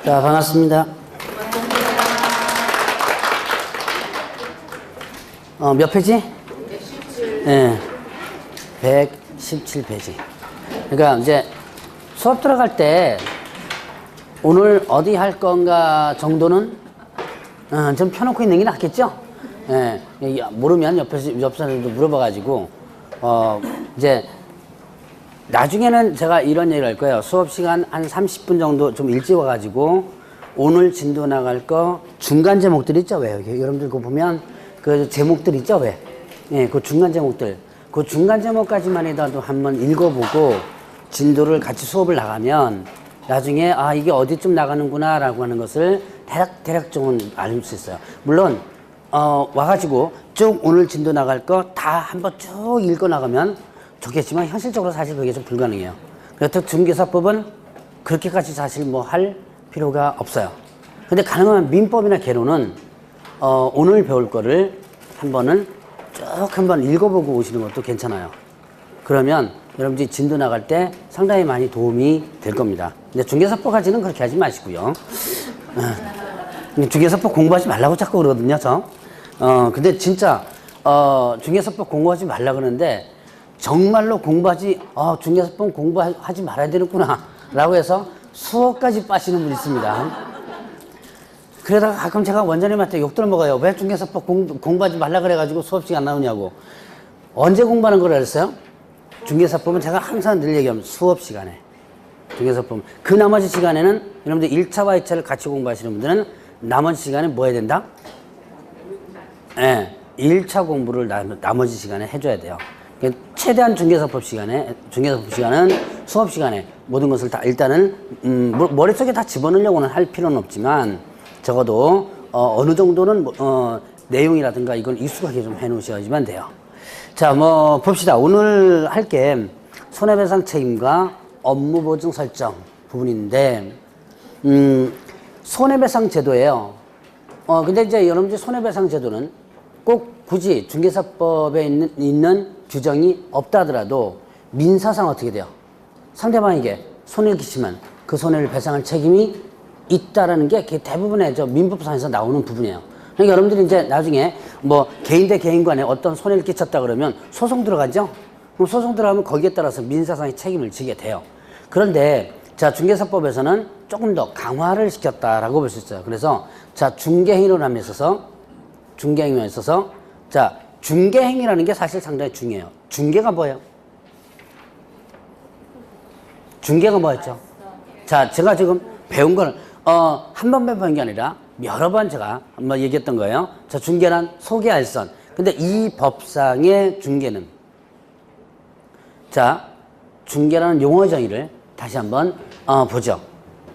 자, 반갑습니다. 몇 페이지? 117. 네, 117페이지. 그러니까 이제 수업 들어갈 때 오늘 어디 할 건가 정도는 좀 펴놓고 있는 게 낫겠죠? 예, 모르면 옆 사람들도 물어봐가지고, 이제 나중에는 제가 이런 얘기를 할 거예요. 수업 시간 한 30분 정도 좀 일찍 와가지고 오늘 진도 나갈 거 중간 제목들 있죠? 왜? 여러분들 그거 보면 그 제목들 있죠? 왜? 예, 그 중간 제목들. 그 중간 제목까지만 해도 한번 읽어보고 진도를 같이 수업을 나가면 나중에 아, 이게 어디쯤 나가는구나 라고 하는 것을 대략적으로 알 수 있어요. 물론, 와가지고 쭉 오늘 진도 나갈 거 다 한번 쭉 읽어 나가면 좋겠지만 현실적으로 사실 그게 좀 불가능해요. 그래서 중개사법은 그렇게까지 사실 뭐 할 필요가 없어요. 근데 가능하면 민법이나 개론은 오늘 배울 거를 한번 읽어보고 오시는 것도 괜찮아요. 그러면 여러분들이 진도 나갈 때 상당히 많이 도움이 될 겁니다. 근데 중개사법까지는 그렇게 하지 마시고요. 중개사법 공부하지 말라고 자꾸 그러거든요, 저. 근데 진짜 중개사법 공부하지 말라 그러는데 정말로 중개사법 공부하지 말아야 되겠구나 라고 해서 수업까지 빠시는 분이 있습니다. 그러다가 가끔 제가 원장님한테 욕들 먹어요. 왜 중개사법 공부하지 말라 그래가지고 수업 시간 안 나오냐고. 언제 공부하는 거라 그랬어요? 중개사법은 제가 항상 늘 얘기하면 수업 시간에. 중개사법. 그 나머지 시간에는 여러분들 1차와 2차를 같이 공부하시는 분들은 나머지 시간에 뭐 해야 된다? 네, 1차 공부를 나머지 시간에 해줘야 돼요. 최대한 중개사법 시간은 수업 시간에 모든 것을 다 일단은 머릿속에 다 집어넣으려고는 할 필요는 없지만 적어도 어느 정도는 내용이라든가 이걸 익숙하게 좀 해놓으셔야지만 돼요. 자, 뭐 봅시다. 오늘 할 게 손해배상 책임과 업무보증 설정 부분인데 손해배상 제도예요. 근데 이제 여러분들 손해배상 제도는 꼭 굳이 중개사법에 있는 규정이 없다 하더라도 민사상 어떻게 돼요? 상대방에게 손해를 끼치면 그 손해를 배상할 책임이 있다라는 게 대부분의 민법상에서 나오는 부분이에요. 그러니까 여러분들이 이제 나중에 뭐 개인 대 개인 간에 어떤 손해를 끼쳤다 그러면 소송 들어가죠? 그럼 소송 들어가면 거기에 따라서 민사상의 책임을 지게 돼요. 그런데 자, 중개사법에서는 조금 더 강화를 시켰다라고 볼 수 있어요. 그래서 자, 중개행위론함에 있어서 자, 중개행위라는 게 사실 상당히 중요해요. 중개가 뭐예요? 중개가 뭐였죠? 자, 제가 지금 배운 걸 한 번 배운 게 아니라 여러 번 제가 한번 얘기했던 거예요. 자, 중개란 소개 알선. 근데 이 법상의 중개는 자, 중개라는 용어 정의를 다시 한번 보죠.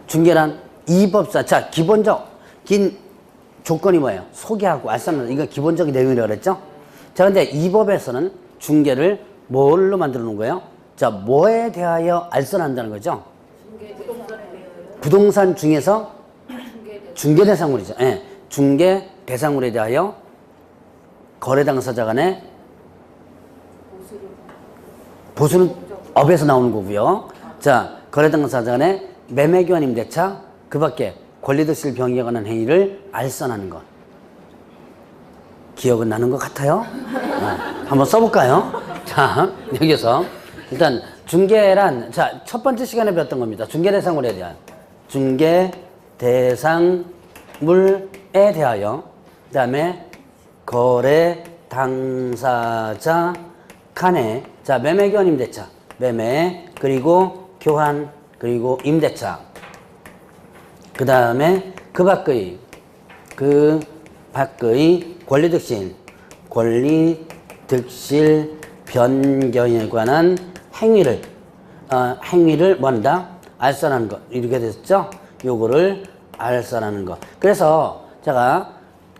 중개란 이 법상, 자, 기본적인 조건이 뭐예요? 소개하고 알선하는, 이거 기본적인 내용이라고 그랬죠? 자, 근데 이 법에서는 중개를 뭘로 만들어 놓은 거예요? 자, 뭐에 대하여 알선한다는 거죠? 부동산 중에서 중개 대상물이죠. 예. 중개 대상물에 대하여 거래 당사자 간의 보수는 업에서 나오는 거고요. 자, 거래 당사자 간의 매매 교환 임대차, 그 밖에 권리득실 병익에 관한 행위를 알선하는 것. 기억은 나는 것 같아요? 한번 써볼까요? 자, 여기서 일단 중개란, 자, 첫 번째 시간에 배웠던 겁니다. 중개 대상물에 대한. 중개 대상물에 대하여, 그 다음에 거래 당사자 간의, 자, 매매 교환 임대차, 매매, 그리고 교환, 그리고 임대차. 그 다음에 그 밖의 권리득실 변경에 관한 행위를 뭐한다? 알선하는 것. 이렇게 됐죠? 요거를 알선하는 것. 그래서 제가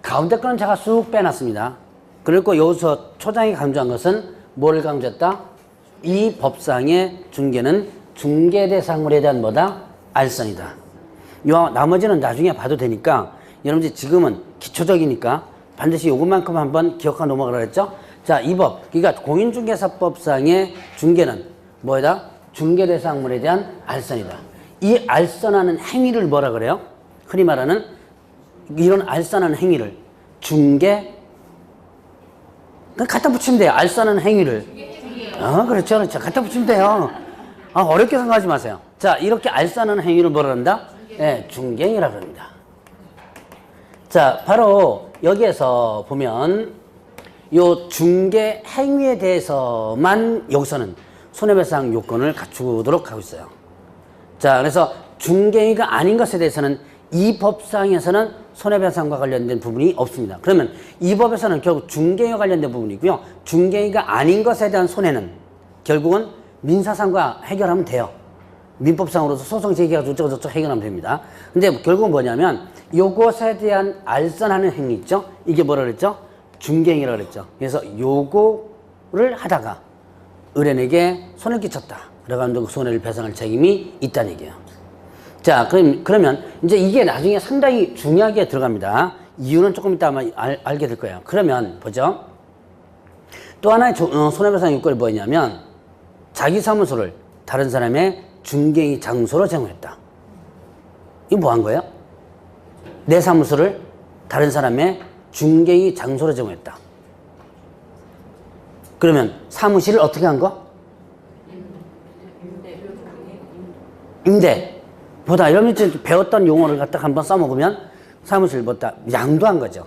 가운데 거는 제가 쑥 빼놨습니다. 그리고 여기서 초장이 강조한 것은 뭘 강조했다? 이 법상의 중개는 중개 대상물에 대한 뭐다? 알선이다. 요 나머지는 나중에 봐도 되니까 여러분들 지금은 기초적이니까 반드시 요것만큼 한번 기억하고 넘어가라 했죠? 자, 이 법, 그러니까 공인중개사법상의 중개는 뭐다? 중개 대상물에 대한 알선이다. 이 알선하는 행위를 뭐라 그래요? 흔히 말하는 이런 알선하는 행위를 중개, 그냥 갖다 붙이면 돼요. 알선하는 행위를. 그렇죠. 그렇죠. 갖다 붙이면 돼요. 어렵게 생각하지 마세요. 자, 이렇게 알선하는 행위를 뭐라 한다? 네, 중개행위라고 합니다. 자, 바로 여기에서 보면 요 중개 행위에 대해서만 여기서는 손해배상 요건을 갖추도록 하고 있어요. 자, 그래서 중개행위가 아닌 것에 대해서는 이 법상에서는 손해배상과 관련된 부분이 없습니다. 그러면 이 법에서는 결국 중개행위와 관련된 부분이 있고요. 중개행위가 아닌 것에 대한 손해는 결국은 민사상과 해결하면 돼요. 민법상으로서 소송 제기해가지고 저쪽 해결하면 됩니다. 근데 결국은 뭐냐면 요것에 대한 알선하는 행위 있죠? 이게 뭐라 그랬죠? 중개행위라고 그랬죠. 그래서 요거를 하다가 의뢰인에게 손해를 끼쳤다. 그래가지고 그 손해를 배상할 책임이 있다는 얘기예요. 자, 그러면 이제 이게 나중에 상당히 중요하게 들어갑니다. 이유는 조금 이따 아마 알게 될 거예요. 그러면 보죠. 또 하나의 손해배상 요건이 뭐냐면 자기 사무소를 다른 사람의 중개행위 장소로 제공했다. 이거 뭐 한 거예요? 내 사무소를 다른 사람의 중개행위 장소로 제공했다. 그러면 사무실을 어떻게 한 거? 임대. 보다 여러분이 배웠던 용어를 갖다 한번 써먹으면 사무실 보다 양도한 거죠.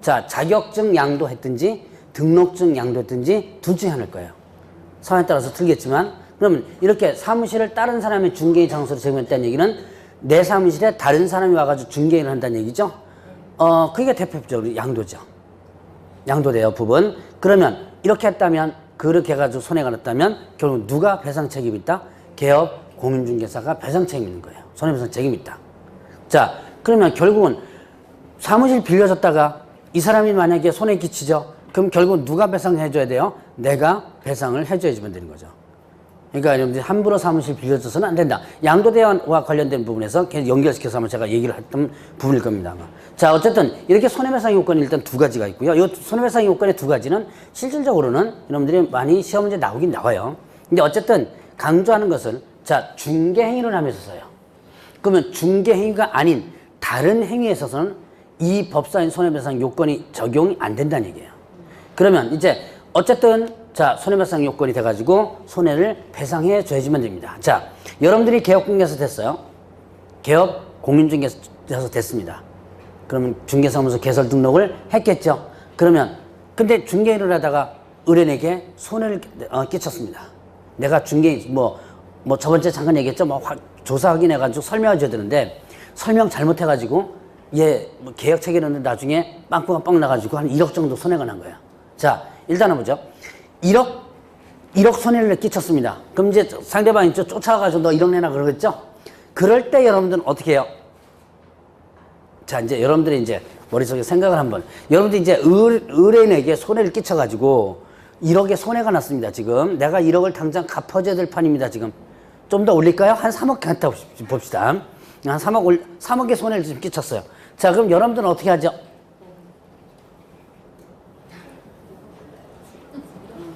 자, 자격증 양도했든지 등록증 양도했든지 둘 중에 하나일 거예요. 상황에 따라서 틀리겠지만 그러면 이렇게 사무실을 다른 사람의 중개인 장소로 제공했다는 얘기는 내 사무실에 다른 사람이 와가지고 중개인을 한다는 얘기죠. 그게 대표적으로 양도죠. 양도돼요, 부분. 그러면 이렇게 했다면 그렇게 해가지고 손해가 났다면 결국 누가 배상 책임이 있다? 개업 공인중개사가 배상 책임이 있는 거예요. 손해배상 책임이 있다. 자, 그러면 결국은 사무실 빌려줬다가 이 사람이 만약에 손해 끼치죠? 그럼 결국 누가 배상해줘야 돼요? 내가 배상을 해줘야지만 되는 거죠. 그러니까 여러분들이 함부로 사무실 빌려줘서는 안 된다. 양도대와 관련된 부분에서 연결시켜서 한번 제가 얘기를 했던 부분일 겁니다. 아마. 자, 어쨌든 이렇게 손해배상 요건이 일단 두 가지가 있고요. 이 손해배상 요건의 두 가지는 실질적으로는 여러분들이 많이 시험 문제 나오긴 나와요. 근데 어쨌든 강조하는 것은 자, 중개행위를 하면서 써요. 그러면 중개행위가 아닌 다른 행위에 있어서는 이 법사인 손해배상 요건이 적용이 안 된다는 얘기예요. 그러면 이제 어쨌든 자, 손해배상 요건이 돼가지고 손해를 배상해 줘야지만 됩니다. 자, 여러분들이 개업공개서 됐어요. 개업 공인중개사에서 됐습니다. 그러면 중개사무소 개설 등록을 했겠죠. 그러면 근데 중개인을 하다가 의뢰인에게 손해를 끼쳤습니다. 내가 중개인 뭐 저번주에 잠깐 얘기했죠. 조사 확인해가지고 설명해 줘야 되는데 설명 잘못해가지고 뭐 계약 체결했는데 나중에 빵꾸가 뻥 나가지고 한 1억 정도 손해가 난 거예요. 자, 일단은 보죠. 1억 손해를 끼쳤습니다. 그럼 이제 상대방이 쫓아가가지고 너 1억 내놔 그러겠죠? 그럴 때 여러분들은 어떻게 해요? 자, 이제 여러분들이 이제 머릿속에 생각을 한번. 여러분들이 이제 의뢰인에게 손해를 끼쳐가지고 1억의 손해가 났습니다. 지금 내가 1억을 당장 갚아줘야 될 판입니다. 지금 좀 더 올릴까요? 한 3억 갖다 봅시다. 한 3억의 손해를 지금 끼쳤어요. 자, 그럼 여러분들은 어떻게 하죠?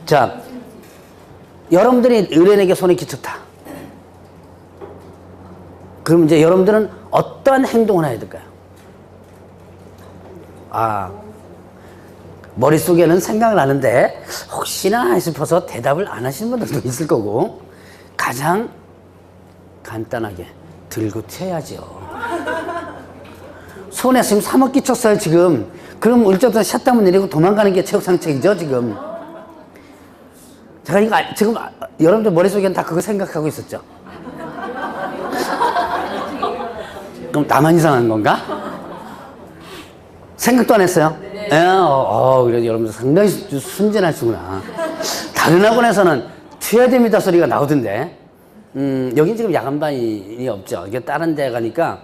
자, 여러분들이 의뢰인에게 손해 끼쳤다. 그럼 이제 여러분들은 어떠한 행동을 해야 될까요? 머릿속에는 생각을 하는데 혹시나 싶어서 대답을 안 하시는 분들도 있을 거고 가장 간단하게 들고 튀어야죠. 손에 지금 3억 끼쳤어요 지금. 그럼 울적한 샷다문 내리고 도망가는 게 체육상책이죠 지금. 제가 이거 지금 여러분들 머릿속에는 다 그거 생각하고 있었죠. 그럼 나만 이상한 건가? 생각도 안 했어요? 네. 그래도 여러분들 상당히 순진하시구나. 다른 학원에서는 튀어야 됩니다 소리가 나오던데. 여긴 지금 야간반이 없죠. 이게 다른 데 가니까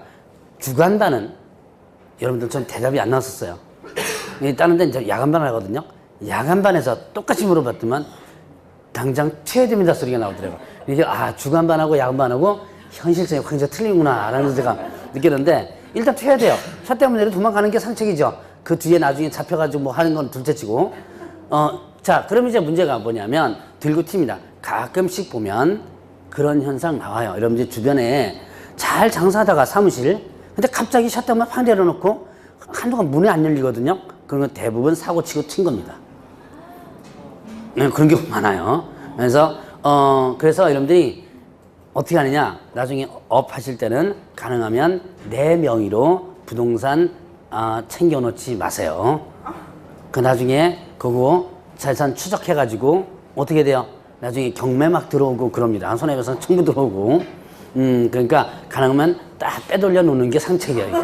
주간반은 여러분들 전 대답이 안 나왔었어요. 다른 데는 야간반을 하거든요. 야간반에서 똑같이 물어봤더만 당장 튀어야 됩니다 소리가 나오더라고요. 이게 주간반하고 야간반하고 현실성이 굉장히 틀리구나 라는 제가 느꼈는데 일단 튀어야 돼요. 차 때문에 도망가는 게 상책이죠. 그 뒤에 나중에 잡혀가지고 뭐 하는 건 둘째치고. 자, 그럼 이제 문제가 뭐냐면 들고 튑니다. 가끔씩 보면 그런 현상 나와요. 여러분들 주변에 잘 장사하다가 사무실 근데 갑자기 샷다운만 팍 내려놓고 한동안 문이 안 열리거든요. 그런 건 대부분 사고 치고 튄 겁니다. 네, 그런 경우 많아요. 그래서 여러분들이 어떻게 하느냐, 나중에 업 하실 때는 가능하면 내 명의로 부동산 챙겨 놓지 마세요. 그 나중에 그거 재산 추적해가지고 어떻게 돼요? 나중에 경매 막 들어오고 그럽니다. 손해배상 청구 들어오고. 그러니까 가능하면 딱 빼돌려 놓는 게 상책이에요. 이게.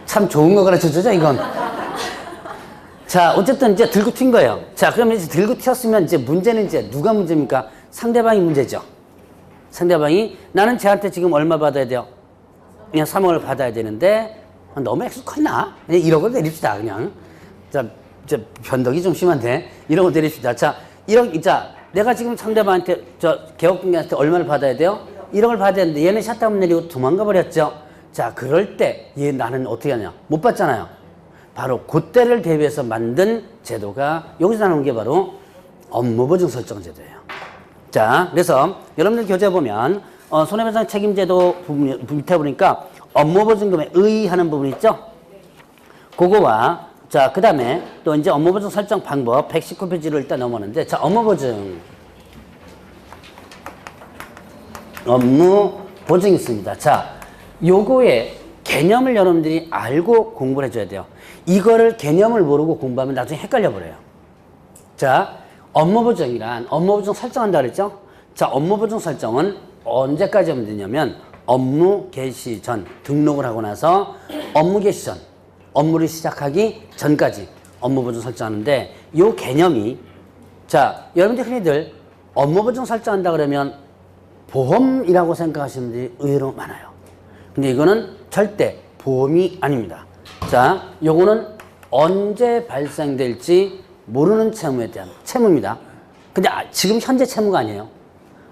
참 좋은 거 가르쳐 주죠, 이건. 자, 어쨌든 이제 들고 튄 거예요. 자, 그러면 이제 들고 튀었으면 이제 문제는 이제 누가 문제입니까? 상대방이 문제죠. 상대방이 나는 쟤한테 지금 얼마 받아야 돼요? 그냥 3억을 받아야 되는데 너무 액수 컸나? 그냥 1억을 내립시다, 그냥. 자, 변덕이 좀 심한데 1억을 내립시다. 자, 1억, 자, 내가 지금 상대방한테 개업공개한테 얼마를 받아야 돼요? 1억을 받아야 되는데 얘는 샷다운 내리고 도망가 버렸죠. 자, 그럴 때 나는 어떻게 하냐? 못 받잖아요. 바로 그때를 대비해서 만든 제도가 여기서 나오는 게 바로 업무보증 설정 제도예요. 자, 그래서 여러분들 교재 보면 손해배상 책임제도 부분 밑에 보니까 업무보증금에 의의하는 부분 있죠? 그거와 자, 그 다음에 또 이제 업무보증 설정 방법 119페이지를 일단 넘어오는데, 자, 업무보증이 있습니다. 자, 요거의 개념을 여러분들이 알고 공부를 해줘야 돼요. 이거를 개념을 모르고 공부하면 나중에 헷갈려 버려요. 자, 업무보증이란 업무보증 설정한다 그랬죠? 자, 업무보증 설정은 언제까지 하면 되냐면 업무 개시 전, 등록을 하고 나서 업무 개시 전, 업무를 시작하기 전까지 업무보증 설정하는데, 요 개념이, 자, 여러분들 흔히들 업무보증 설정한다 그러면 보험이라고 생각하시는 분들이 의외로 많아요. 근데 이거는 절대 보험이 아닙니다. 자, 요거는 언제 발생될지 모르는 채무에 대한 채무입니다. 근데 지금 현재 채무가 아니에요.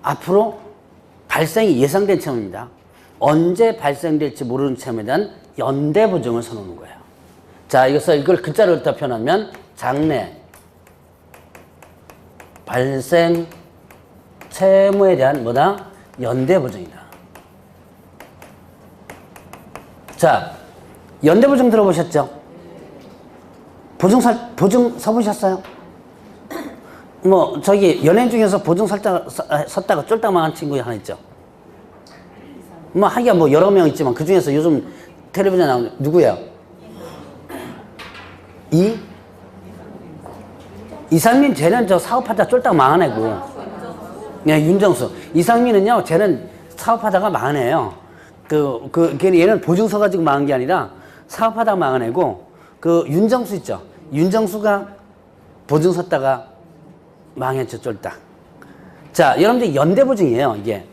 앞으로 발생이 예상된 채무입니다. 언제 발생될지 모르는 채무에 대한 연대보증을 서놓는 거예요. 자, 이걸 글자로 다 표현하면 장래 발생 채무에 대한 뭐다? 연대보증이다. 자, 연대보증 들어보셨죠? 보증 서보셨어요? 뭐 저기 연예인 중에서 보증 섰다가 쫄딱 망한 친구 하나 있죠? 뭐 하기야 뭐 여러 명 있지만 그 중에서 요즘 텔레비전에 나오는 누구예요? 이상민. 쟤는 저 사업하다 쫄딱 망한 애고. 네, 윤정수. 이상민은요, 쟤는 사업하다가 망한 애예요. 얘는 보증 서가지고 망한 게 아니라 사업하다가 망한 애고, 윤정수 있죠? 윤정수가 보증 섰다가 망했죠, 쫄딱. 자, 여러분들 연대보증이에요, 이게.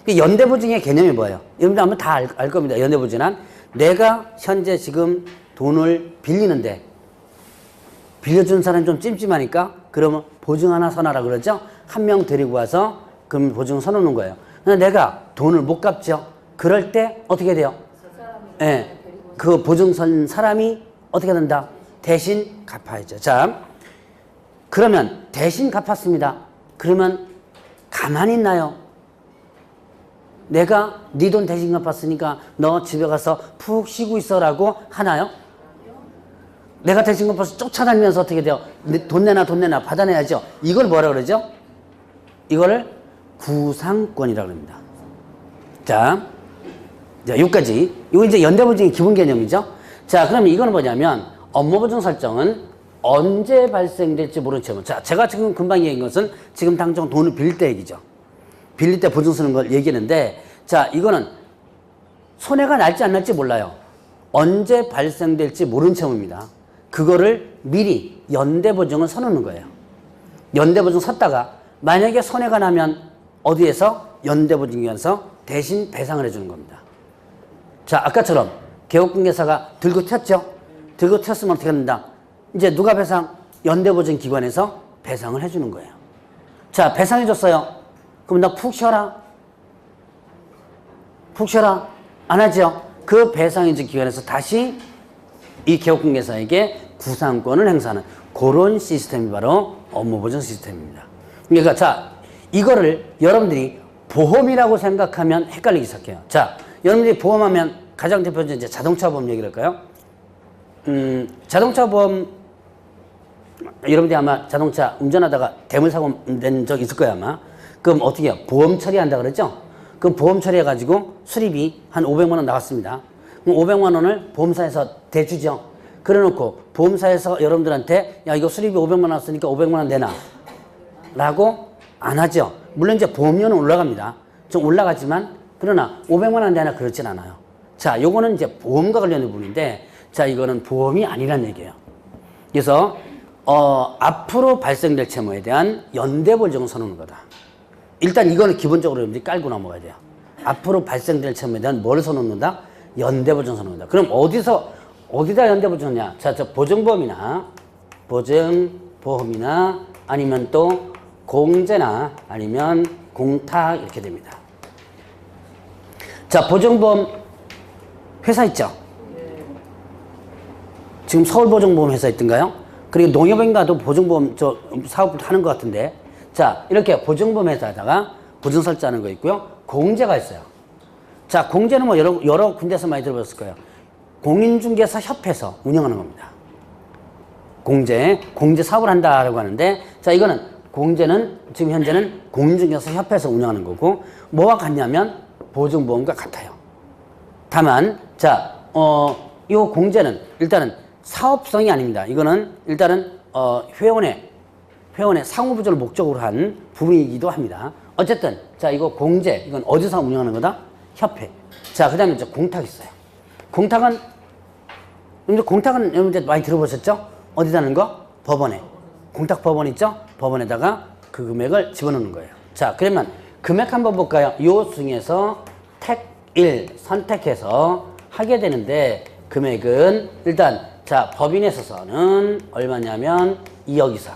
연대보증의 개념이 뭐예요? 여러분들 아마 다 알 겁니다. 연대보증은 내가 현재 지금 돈을 빌리는데 빌려준 사람이 좀 찜찜하니까 그러면 보증 하나 서놔라 그러죠? 한 명 데리고 와서 그럼 보증 서놓는 거예요. 근데 내가 돈을 못 갚죠? 그럴 때 어떻게 돼요? 예, 그 보증 선 사람이 어떻게 된다? 대신 갚아야죠. 자, 그러면 대신 갚았습니다. 그러면 가만히 있나요? 내가 네 돈 대신 갚았으니까 너 집에 가서 푹 쉬고 있어라고 하나요? 내가 대신 갚아서 쫓아다니면서 어떻게 돼요? 돈 내놔 받아내야죠. 이걸 뭐라 그러죠? 이거를 구상권이라고 합니다. 자, 여기까지. 이거 이제 연대보증의 기본 개념이죠. 자, 그러면 이거는 뭐냐면 업무보증 설정은 언제 발생될지 모르는 채무. 자, 제가 지금 금방 얘기한 것은 지금 당장 돈을 빌릴 때 얘기죠. 빌릴 때 보증 쓰는 걸 얘기했는데, 자, 이거는 손해가 날지 안 날지 몰라요. 언제 발생될지 모르는 채무입니다. 그거를 미리 연대보증을 서놓는 거예요. 연대보증 섰다가 만약에 손해가 나면 어디에서? 연대보증기관에서 대신 배상을 해주는 겁니다. 자, 아까처럼 개업공개사가 들고 튀었죠? 들고 튀었으면 어떻게 된다? 이제 누가 배상? 연대보증기관에서 배상을 해주는 거예요. 자, 배상해줬어요. 그럼 나 푹 쉬어라. 푹 쉬어라. 안 하죠? 그 배상해준 기관에서 다시 이 개업공개사에게 구상권을 행사하는 그런 시스템이 바로 업무보증 시스템입니다. 그러니까 자, 이거를 여러분들이 보험이라고 생각하면 헷갈리기 시작해요. 자, 여러분들이 보험하면 가장 대표적인 이제 자동차 보험 얘기를 할까요? 자동차 보험, 여러분들이 아마 자동차 운전하다가 대물사고 낸 적 있을 거예요, 아마. 그럼 어떻게 해요? 보험 처리한다 그랬죠? 그럼 보험 처리해가지고 수리비 한 500만 원 나왔습니다. 그럼 500만 원을 보험사에서 대주죠. 그래 놓고 보험사에서 여러분들한테 야, 이거 수리비 500만 원 나왔으니까 500만 원 내놔. 라고 안 하죠. 물론 이제 보험료는 올라갑니다. 좀 올라가지만 그러나 500만 원 내나 그렇진 않아요. 자, 요거는 이제 보험과 관련된 부분인데 자, 이거는 보험이 아니란 얘기예요. 그래서 앞으로 발생될 채무에 대한 연대 보증을 서는 거다. 일단 이거는 기본적으로 여러분들이 깔고 넘어가야 돼요. 앞으로 발생될 채무에 대한 뭘 서놓는다? 연대 보증 서놓는다. 그럼 어디다 연대 보증하냐? 자, 저 보증보험이나 아니면 또 공제나 아니면 공탁 이렇게 됩니다. 자, 보증보험 회사 있죠? 지금 서울보증보험 회사 있던가요? 그리고 농협인가도 보증보험 사업을 하는 것 같은데 자, 이렇게 보증보험 회사에다가 보증설자하는 거 있고요. 공제가 있어요. 자, 공제는 뭐 여러 군데서 많이 들어봤을 거예요. 공인중개사 협회에서 운영하는 겁니다. 공제 사업을 한다라고 하는데 자, 이거는 공제는 지금 현재는 공인중개사 협회에서 운영하는 거고 뭐와 같냐면 보증보험과 같아요. 다만 자, 이 공제는 일단은 사업성이 아닙니다. 이거는 일단은 회원의 상호부조를 목적으로 한 부분이기도 합니다. 어쨌든 자, 이거 공제 이건 어디서 운영하는 거다? 협회. 자, 그다음에 이제 공탁 있어요. 공탁은 여러분들 많이 들어보셨죠? 어디다 하는 거? 법원에. 공탁 법원 있죠? 법원에다가 그 금액을 집어넣는 거예요. 자, 그러면 금액 한번 볼까요? 요 중에서 택 1 선택해서 하게 되는데 금액은 일단 자, 법인에 있어서는 얼마냐면 2억 이상.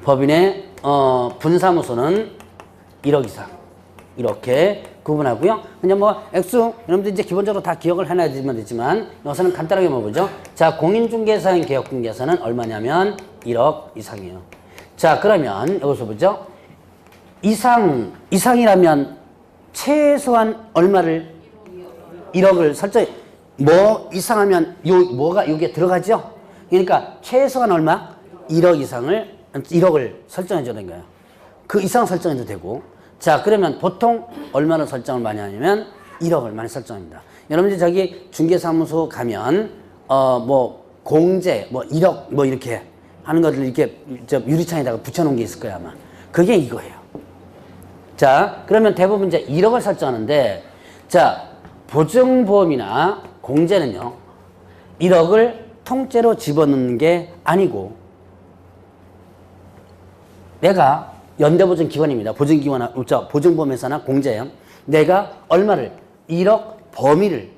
법인의 분사무소는 1억 이상. 이렇게 구분하고요. 그냥 뭐 액수 여러분들 이제 기본적으로 다 기억을 해놔야 되지만 여기서는 간단하게 보죠. 자, 공인중개사인 개업중개사는 얼마냐면 1억 이상이에요. 자, 그러면 여기서 보죠. 이상이라면 최소한 얼마를 1억을 설정. 뭐 이상하면 뭐가 여기에 들어가죠. 그러니까 최소한 얼마 1억을 설정해 줘야 되는 거예요. 그 이상 설정해도 되고. 자, 그러면 보통 얼마를 설정을 많이 하냐면 1억을 많이 설정합니다. 여러분들 저기 중개사무소 가면 뭐 공제 뭐 1억 뭐 이렇게 하는 것들 이렇게 저 유리창에다가 붙여놓은 게 있을 거야 아마. 그게 이거예요. 자, 그러면 대부분 이제 1억을 설정하는데 자, 보증보험이나 공제는요 1억을 통째로 집어넣는 게 아니고 내가 연대보증기관입니다. 보증보험회사나 공제요. 내가 얼마를 1억 범위를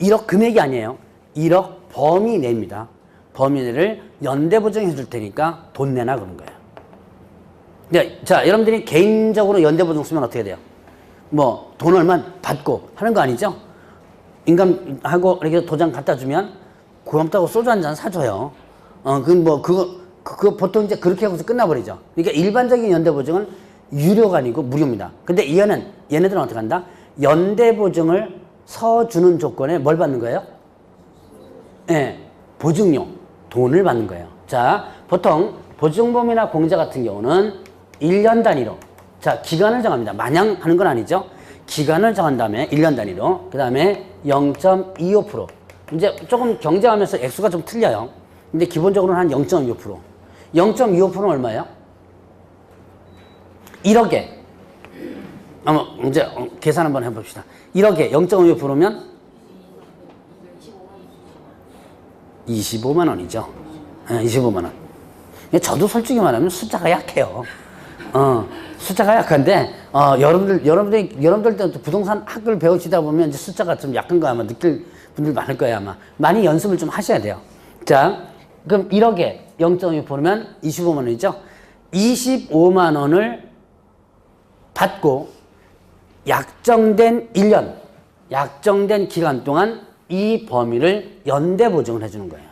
1억 금액이 아니에요. 1억 범위 내입니다. 범위 내를 연대보증해 줄 테니까 돈 내나 그런 거예요. 네, 자, 여러분들이 개인적으로 연대보증 쓰면 어떻게 돼요? 뭐 돈 얼마 받고 하는 거 아니죠? 인감하고 이렇게 도장 갖다 주면 고맙다고 소주 한 잔 사줘요. 그거 보통 이제 그렇게 하고서 끝나버리죠. 그러니까 일반적인 연대보증은 유료가 아니고 무료입니다. 근데 얘네들은 어떻게 한다? 연대보증을 서주는 조건에 뭘 받는 거예요? 네, 보증료, 돈을 받는 거예요. 자, 보통 보증보험이나 공제 같은 경우는 1년 단위로, 자, 기간을 정합니다. 마냥 하는 건 아니죠. 기간을 정한 다음에 1년 단위로, 그 다음에 0.25%. 이제 조금 경쟁하면서 액수가 좀 틀려요. 근데 기본적으로는 한 0.25%. 0.25%는 얼마예요? 1억에. 이제 계산 한번 해봅시다. 1억에 0.25%면 25만 원이죠. 25만 원. 저도 솔직히 말하면 숫자가 약해요. 숫자가 약한데, 여러분들 부동산 학을 배우시다 보면 이제 숫자가 좀 약한 거 아마 느낄 분들 많을 거예요, 아마. 많이 연습을 좀 하셔야 돼요. 자, 그럼 1억에 0.25%면 25만 원이죠? 25만 원을 받고 약정된 1년, 약정된 기간 동안 이 범위를 연대보증을 해주는 거예요.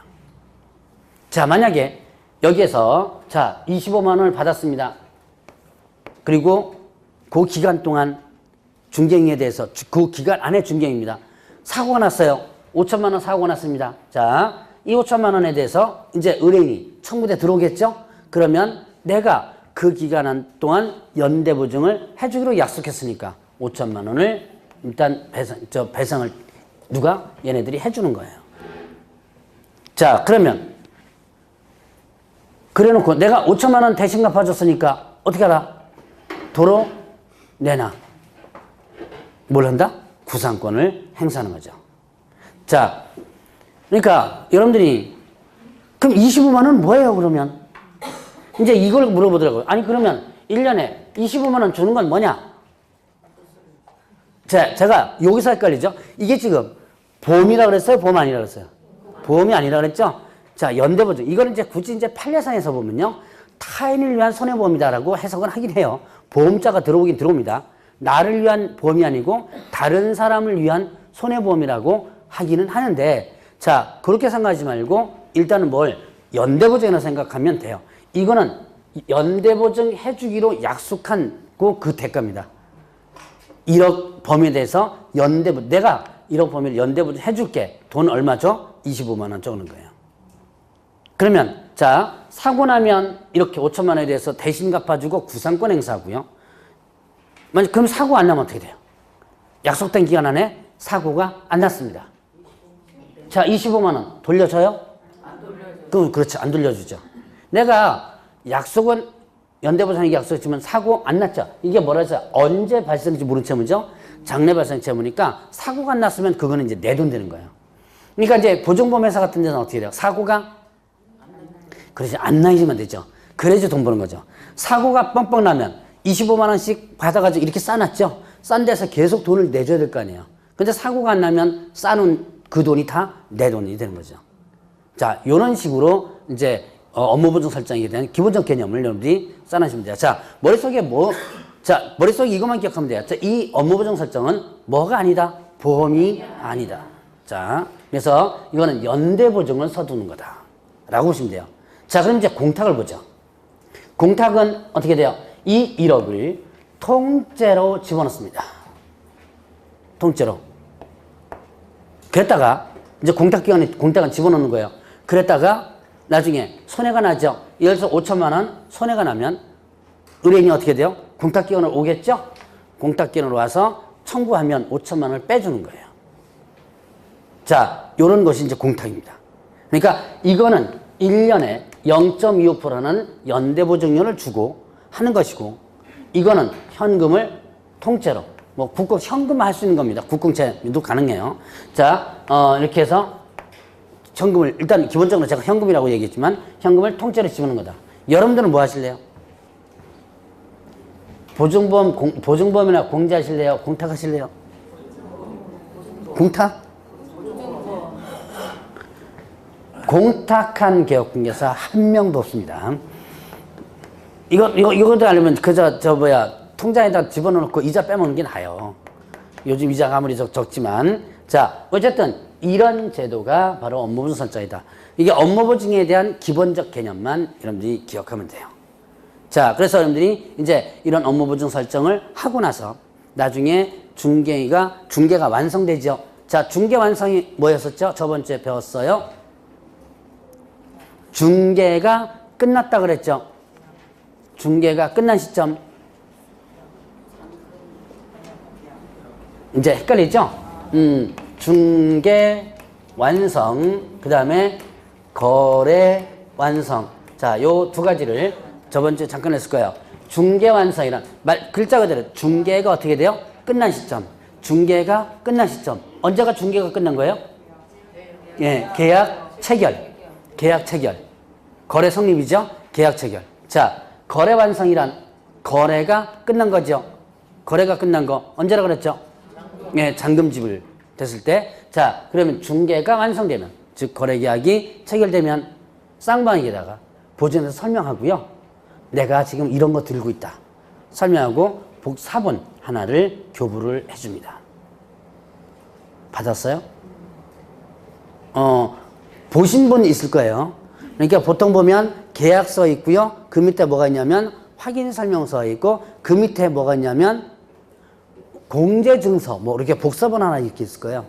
자, 만약에 여기에서 자 25만 원을 받았습니다. 그리고 그 기간 동안 중개행위에 대해서 그 기간 안에 중개행위입니다. 사고가 났어요. 5천만 원 사고가 났습니다. 자, 이 5천만 원에 대해서 이제 의뢰인이 청구대 들어오겠죠? 그러면 내가 그 기간 동안 연대보증을 해주기로 약속했으니까 5천만 원을 일단 배상을 누가? 얘네들이 해주는 거예요. 자, 그러면 그래놓고 내가 5천만 원 대신 갚아줬으니까 어떻게 하라? 도로 내놔. 뭘 한다? 구상권을 행사하는 거죠. 자, 그러니까 여러분들이 그럼 25만 원은 뭐예요 그러면? 이제 이걸 물어보더라고요. 아니 그러면 1년에 25만 원 주는 건 뭐냐? 제가 여기서 헷갈리죠? 이게 지금 보험이라 그랬어요? 보험 아니라 그랬어요? 보험이 아니라 그랬죠? 자, 연대보증. 이거는 이제 굳이 이제 판례상에서 보면요. 타인을 위한 손해보험이다라고 해석은 하긴 해요. 보험자가 들어오긴 들어옵니다. 나를 위한 보험이 아니고 다른 사람을 위한 손해보험이라고 하기는 하는데, 자, 그렇게 생각하지 말고 일단은 뭘 연대보증이라고 생각하면 돼요. 이거는 연대보증 해주기로 약속한 그 대가입니다. 1억 범위에 대해서 내가 1억 범위를 연대보증 해줄게. 돈 얼마죠? 25만 원 적는 거예요. 그러면 자, 사고 나면 이렇게 5천만 원에 대해서 대신 갚아주고 구상권 행사하고요. 만약 그럼 사고 안 나면 어떻게 돼요? 약속된 기간 안에 사고가 안 났습니다. 자, 25만 원 돌려줘요? 안 돌려줘요. 그렇죠. 안 돌려주죠. 내가 약속은 연대보상이 약속했지만 사고 안 났죠. 이게 뭐라 해서 언제 발생인지 모르는 채무죠. 장래 발생 채무니까 사고가 안 났으면 그거는 이제 내 돈 되는 거예요. 그러니까 이제 보증보험회사 같은 데는 어떻게 돼요? 사고가 그러지 안 나이지만 되죠. 그래야지 돈 버는 거죠. 사고가 뻥뻥 나면 25만 원씩 받아가지고 이렇게 싸놨죠. 싼 데서 계속 돈을 내줘야 될 거 아니에요. 근데 사고가 안 나면 싸놓은 그 돈이 다 내 돈이 되는 거죠. 자, 이런 식으로 이제 업무보증 설정에 대한 기본적 개념을 여러분들이 써놓으시면 돼요. 자, 머릿속에 머릿속에 이것만 기억하면 돼요. 자, 이 업무보증 설정은 뭐가 아니다? 보험이 아니다. 자, 그래서 이거는 연대보증을 서두는 거다. 라고 보시면 돼요. 자, 그럼 이제 공탁을 보죠. 공탁은 어떻게 돼요? 이 1억을 통째로 집어넣습니다. 통째로. 그랬다가 이제 공탁은 집어넣는 거예요. 그랬다가 나중에 손해가 나죠. 예를 들어서 5천만 원 손해가 나면 의뢰인이 어떻게 돼요? 공탁기원을 오겠죠? 공탁기원으로 와서 청구하면 5천만 원을 빼주는 거예요. 자, 요런 것이 이제 공탁입니다. 그러니까 이거는 1년에 0.25%는 연대보증료를 주고 하는 것이고, 이거는 현금을 통째로, 뭐 국공 현금 할 수 있는 겁니다. 국공채도 가능해요. 자, 이렇게 해서 현금을 일단 기본적으로 제가 현금이라고 얘기했지만 현금을 통째로 집어넣는 거다. 여러분들은 뭐 하실래요? 보증보험이나 공제하실래요? 공탁하실래요? 공탁? 공탁한 개업공개사 한 명도 없습니다. 이것도 알려면 통장에다 집어넣고 이자 빼먹는 게 나아요. 요즘 이자가 아무리 적지만. 자, 어쨌든 이런 제도가 바로 업무보증 설정이다. 이게 업무보증에 대한 기본적 개념만 여러분들이 기억하면 돼요. 자, 그래서 여러분들이 이제 이런 업무보증 설정을 하고 나서 나중에 중개가 완성되죠. 자, 중개 완성이 뭐였었죠? 저번 주에 배웠어요. 중개가 끝났다 그랬죠. 중개가 끝난 시점. 이제 헷갈리죠? 중개 완성, 그 다음에 거래 완성. 자, 요 두 가지를 저번 주에 잠깐 했을 거예요. 중개 완성이란 글자 그대로 중개가 어떻게 돼요? 끝난 시점. 중개가 끝난 시점. 언제가 중개가 끝난 거예요? 예, 계약 체결. 거래 성립이죠? 계약 체결. 자, 거래 완성이란 거래가 끝난 거죠. 거래가 끝난 거 언제라 그랬죠? 예, 잔금 지불 됐을 때. 자, 그러면 중개가 완성되면, 즉 거래 계약이 체결되면 쌍방에게다가 보증에서 설명하고요. 내가 지금 이런 거 들고 있다. 설명하고 사본 하나를 교부를 해줍니다. 받았어요? 보신 분 있을 거예요. 그러니까 보통 보면 계약서 있고요. 그 밑에 뭐가 있냐면 확인 설명서가 있고, 그 밑에 뭐가 있냐면 공제증서 뭐 이렇게 복사본 하나 이렇게 있을 거예요.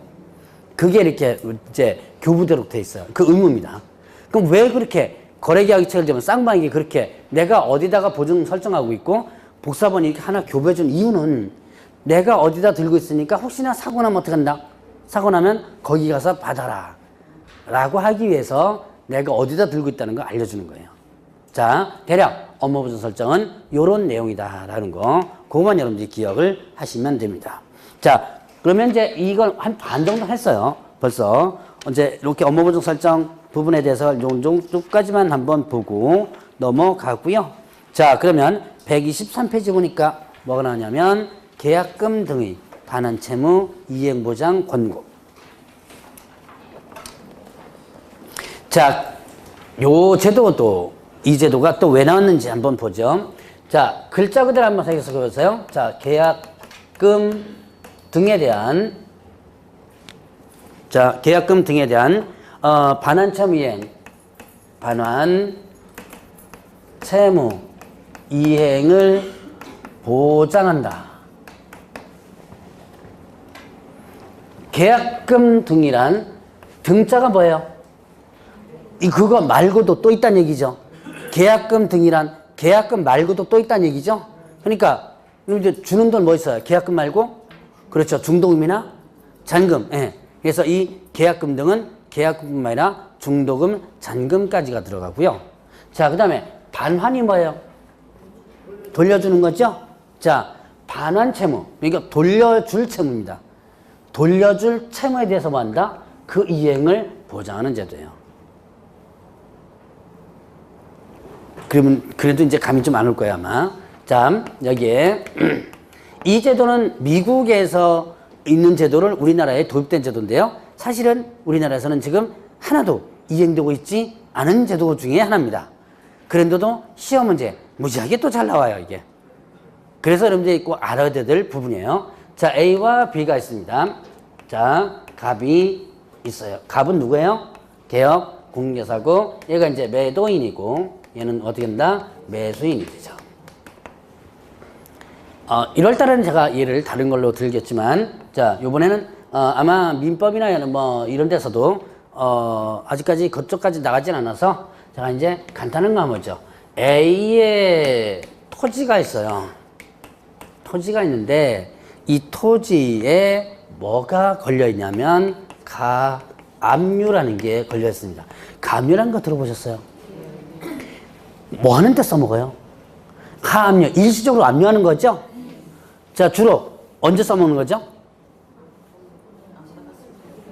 그게 이렇게 이제 교부대로 돼 있어요. 그 의무입니다. 그럼 왜 그렇게 거래계약이 체결되면 쌍방에게 그렇게 내가 어디다가 보증 설정하고 있고 복사본이 이렇게 하나 교부해 준 이유는 내가 어디다 들고 있으니까 혹시나 사고 나면 어떻게 한다? 사고 나면 거기 가서 받아라 라고 하기 위해서 내가 어디다 들고 있다는 걸 알려주는 거예요. 자, 대략 업무보증 설정은 이런 내용이다 라는 거, 그것만 여러분들이 기억을 하시면 됩니다. 자, 그러면 이제 이걸 한 반 정도 했어요. 벌써 이제 이렇게 업무보증 설정 부분에 대해서 요 정도까지만 한번 보고 넘어가고요. 자, 그러면 123페이지 보니까 뭐가 나오냐면 계약금 등의 반환 채무 이행보장 권고. 자, 요 제도도 이 제도가 또 왜 나왔는지 한번 보죠. 자, 글자 그대로 한번 새겨서 보세요. 자, 계약금 등에 대한 반환 채무 이행, 반환 채무 이행을 보장한다. 계약금 등이란 등자가 뭐예요? 그거 말고도 또 있다는 얘기죠. 계약금 등이란 계약금 말고도 또 있다는 얘기죠. 그러니까 이제 주는 돈 뭐 있어요? 계약금 말고? 그렇죠. 중도금이나 잔금. 예. 그래서 이 계약금 등은 계약금뿐만 아니라 중도금, 잔금까지가 들어가고요. 자, 그 다음에 반환이 뭐예요? 돌려주는 거죠? 자, 반환 채무. 그러니까 돌려줄 채무입니다. 돌려줄 채무에 대해서 뭐 한다? 그 이행을 보장하는 제도예요. 그러면 그래도 이제 감이 좀 안 올 거예요, 아마. 자, 여기에 이 제도는 미국에서 있는 제도를 우리나라에 도입된 제도인데요. 사실은 우리나라에서는 지금 하나도 이행되고 있지 않은 제도 중에 하나입니다. 그런데도 시험 문제 무지하게 또 잘 나와요, 이게. 그래서 여러분들이 꼭 알아야 될 부분이에요. 자, A와 B가 있습니다. 자, 갑이 있어요. 갑은 누구예요? 개업, 공개사고, 얘가 이제 매도인이고, 얘는 어떻게 된다? 매수인이 되죠. 1월 달에는 제가 얘를 다른 걸로 들겠지만, 자, 요번에는, 아마 민법이나 뭐 이런 데서도, 아직까지 그쪽까지 나가진 않아서, 제가 이제 간단한 거 한번 보죠. A에 토지가 있어요. 토지가 있는데, 이 토지에 뭐가 걸려 있냐면, 가압류라는 게 걸려 있습니다. 가압류라는 거 들어보셨어요? 뭐 하는 데 써먹어요? 가압류, 일시적으로 압류하는 거죠? 자, 주로 언제 써먹는 거죠?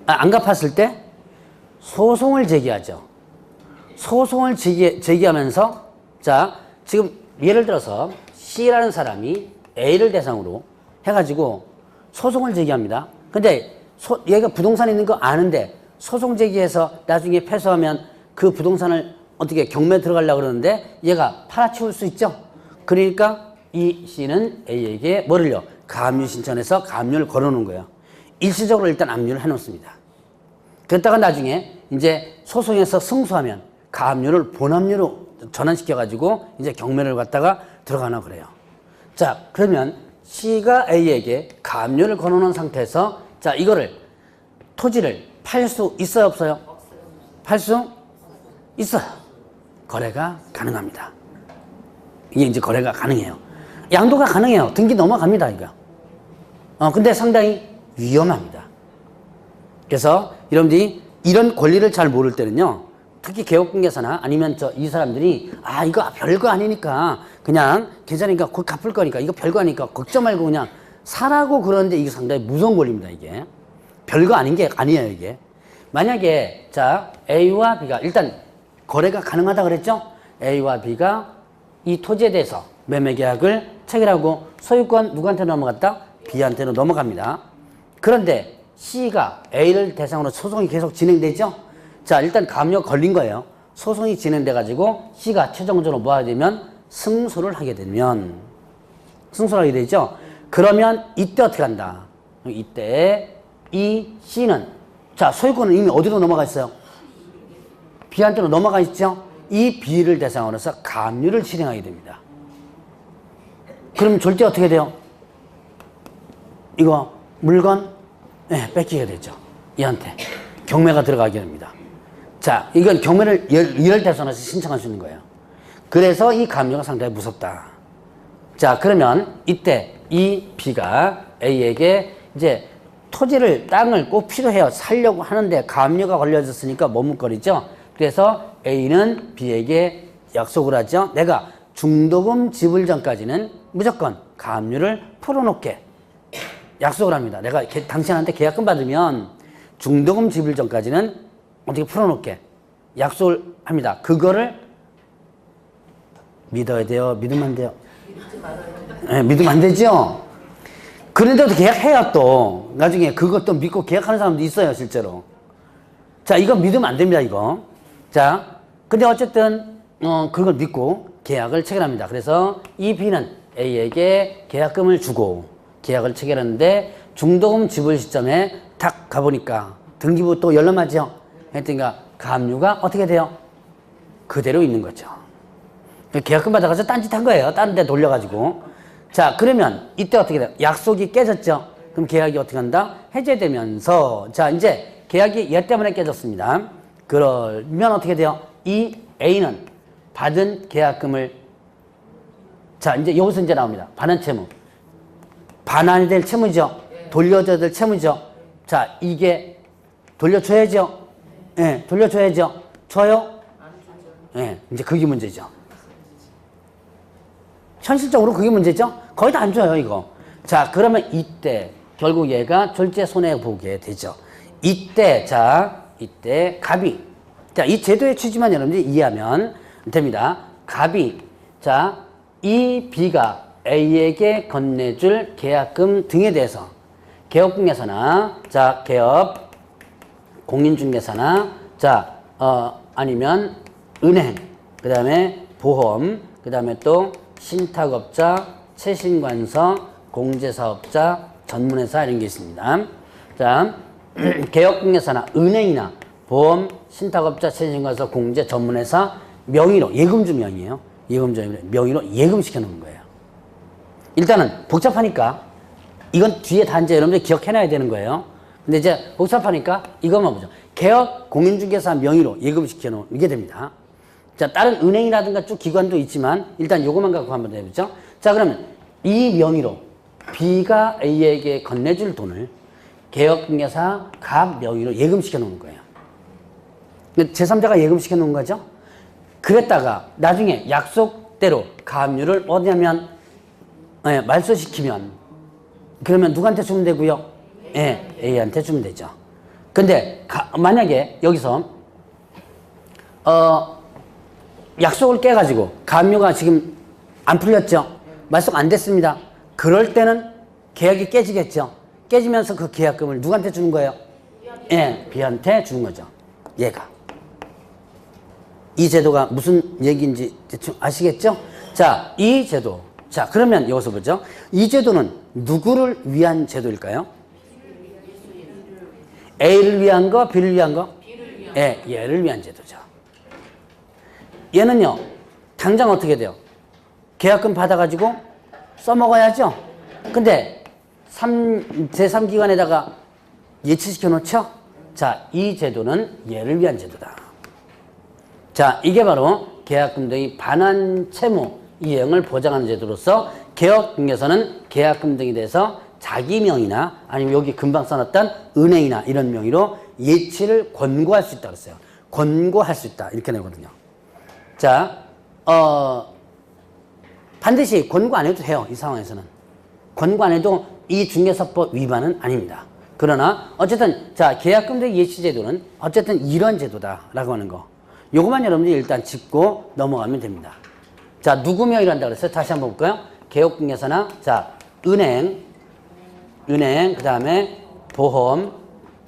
안 갚았을 때 소송을 제기하죠. 소송을 제기하면서, 자, 지금 예를 들어서 C라는 사람이 A를 대상으로 해가지고 소송을 제기합니다. 근데 얘가 부동산에 있는 거 아는데 소송 제기해서 나중에 패소하면 그 부동산을 어떻게 경매 들어가려고 그러는데 얘가 팔아치울 수 있죠. 그러니까 이 C는 A에게 뭐를요? 가압류 신청해서 가압류를 걸어놓은 거예요. 일시적으로 일단 압류를 해놓습니다. 그랬다가 나중에 이제 소송에서 승소하면 가압류를 본압류로 전환시켜가지고 이제 경매를 갖다가 들어가나 그래요. 자, 그러면 C가 A에게 가압류를 걸어놓은 상태에서 자, 이거를 토지를 팔 수 있어요, 없어요? 팔 수 있어요. 거래가 가능합니다. 이게 이제 거래가 가능해요. 양도가 가능해요. 등기 넘어갑니다, 이거. 근데 상당히 위험합니다. 그래서 여러분들이 이런 권리를 잘 모를 때는요, 특히 개업공개사나 아니면 이 사람들이 이거 별거 아니니까 그냥 계좌니까 곧 갚을 거니까 이거 별거 아니니까 걱정 말고 그냥 사라고 그러는데 이게 상당히 무서운 권리입니다, 이게. 별거 아닌 게 아니에요, 이게. 만약에 자, A와 B가 일단 거래가 가능하다 그랬죠? A와 B가 이 토지에 대해서 매매 계약을 체결하고 소유권 누구한테 넘어갔다? B한테로 넘어갑니다. 그런데 C가 A를 대상으로 소송이 계속 진행되죠? 자, 일단 가압류가 걸린 거예요. 소송이 진행돼 가지고 C가 최종적으로 뭐 하게 되면 승소를 하게 되죠? 그러면 이때 어떻게 한다? 이때 이 C는 자, 소유권은 이미 어디로 넘어가 있어요? B한테로 넘어가 있죠? 이 B를 대상으로 해서 가압류를 실행하게 됩니다. 그럼 절대 어떻게 돼요? 이거 물건 네, 뺏기게 되죠. 얘한테 경매가 들어가게 됩니다. 자, 이건 경매를 이럴 대선에서 신청할 수 있는 거예요. 그래서 이 가압류가 상당히 무섭다. 자, 그러면 이때 이 B가 A에게 이제 토지를, 땅을 꼭 필요해요. 살려고 하는데 가압류가 걸려졌으니까 머뭇거리죠. 그래서 A는 B에게 약속을 하죠. 내가 중도금 지불 전까지는 무조건 가압류를 풀어놓게 약속을 합니다. 내가 당신한테 계약금 받으면 중도금 지불 전까지는 어떻게 풀어놓게 약속을 합니다. 그거를 믿어야 돼요? 믿으면 안 돼요? 네, 믿으면 안 되죠? 그런데도 계약해야 또 나중에 그것도 믿고 계약하는 사람도 있어요, 실제로. 자, 이거 믿으면 안 됩니다, 이거. 자, 근데 어쨌든 그걸 믿고 계약을 체결합니다. 그래서 이 B는 A에게 계약금을 주고 계약을 체결하는데 중도금 지불 시점에 탁 가보니까 등기부 또 열람하죠. 했더니까 가압류가 어떻게 돼요? 그대로 있는 거죠. 계약금 받아가서 딴짓한 거예요. 다른 데 돌려가지고. 자, 그러면 이때 어떻게 돼요? 약속이 깨졌죠. 그럼 계약이 어떻게 한다? 해제되면서, 자, 이제 계약이 얘 때문에 깨졌습니다. 그러면 어떻게 돼요? 이 A는 받은 계약금을, 자, 이제 여기서 이제 나옵니다. 반환 채무. 반환이 될 채무죠. 돌려줘야 될 채무죠. 자, 이게 돌려줘야죠. 예, 네, 돌려줘야죠. 줘요? 예, 네, 이제 그게 문제죠. 현실적으로 그게 문제죠? 거의 다 안 줘요, 이거. 자, 그러면 이때 결국 얘가 졸제 손해보게 되죠. 이때, 자, 이때 갑이, 자, 이 제도의 취지만 여러분들이 이해하면 됩니다. 갑이, 자, 이 B가 A에게 건네줄 계약금 등에 대해서 개업공개사나, 자, 개업, 공인중개사나, 자, 아니면 은행, 그 다음에 보험, 그 다음에 또 신탁업자, 최신관서, 공제사업자, 전문회사 이런 게 있습니다. 자, 개업공개사나 은행이나 보험, 신탁업자, 최신관서, 공제, 전문회사 명의로, 예금주 명의예요. 예금주 명의로 예금시켜 놓은 거예요. 일단은 복잡하니까 이건 뒤에 다 이제 여러분들 기억해놔야 되는 거예요. 근데 이제 복잡하니까 이것만 보죠. 개업 공인중개사 명의로 예금시켜 놓게 됩니다. 자, 다른 은행이라든가 쭉 기관도 있지만 일단 요것만 갖고 한번 해보죠. 자, 그러면 이 명의로 B가 A에게 건네줄 돈을 개업공개사 갑 명의로 예금시켜 놓은 거예요. 제3자가 예금시켜 놓은 거죠. 그랬다가 나중에 약속대로 가압류를 어디냐면 말소시키면 그러면 누구한테 주면 되고요? 예, A한테 주면 되죠. 근데 만약에 여기서 약속을 깨가지고 가압류가 지금 안 풀렸죠? 말소 안 됐습니다. 그럴 때는 계약이 깨지겠죠? 깨지면서 그 계약금을 누구한테 주는 거예요? 예, B한테 주는 거죠. 얘가. 이 제도가 무슨 얘기인지 대충 아시겠죠? 자, 이 제도. 자, 그러면 여기서 보죠. 이 제도는 누구를 위한 제도일까요? A를 위한 거, B를 위한 거? 예, 얘를 위한 제도죠. 얘는요, 당장 어떻게 돼요? 계약금 받아가지고 써먹어야죠? 근데 제3기관에다가 예치시켜 놓죠? 자, 이 제도는 얘를 위한 제도다. 자, 이게 바로 계약금 등의 반환 채무 이행을 보장하는 제도로서 개업공개서는 계약금 등에 대해서 자기 명의나 아니면 여기 금방 써놨던 은행이나 이런 명의로 예치를 권고할 수 있다고 했어요. 권고할 수 있다. 이렇게 되거든요. 자, 반드시 권고 안 해도 돼요. 이 상황에서는. 권고 안 해도 이 중개사법 위반은 아닙니다. 그러나 어쨌든 자, 계약금 등 예치 제도는 어쨌든 이런 제도다라고 하는 거. 요것만 여러분들이 일단 짚고 넘어가면 됩니다. 자, 누구 명의로 한다고 그랬어요? 다시 한번 볼까요? 개업공개사나, 자, 은행, 그 다음에 보험,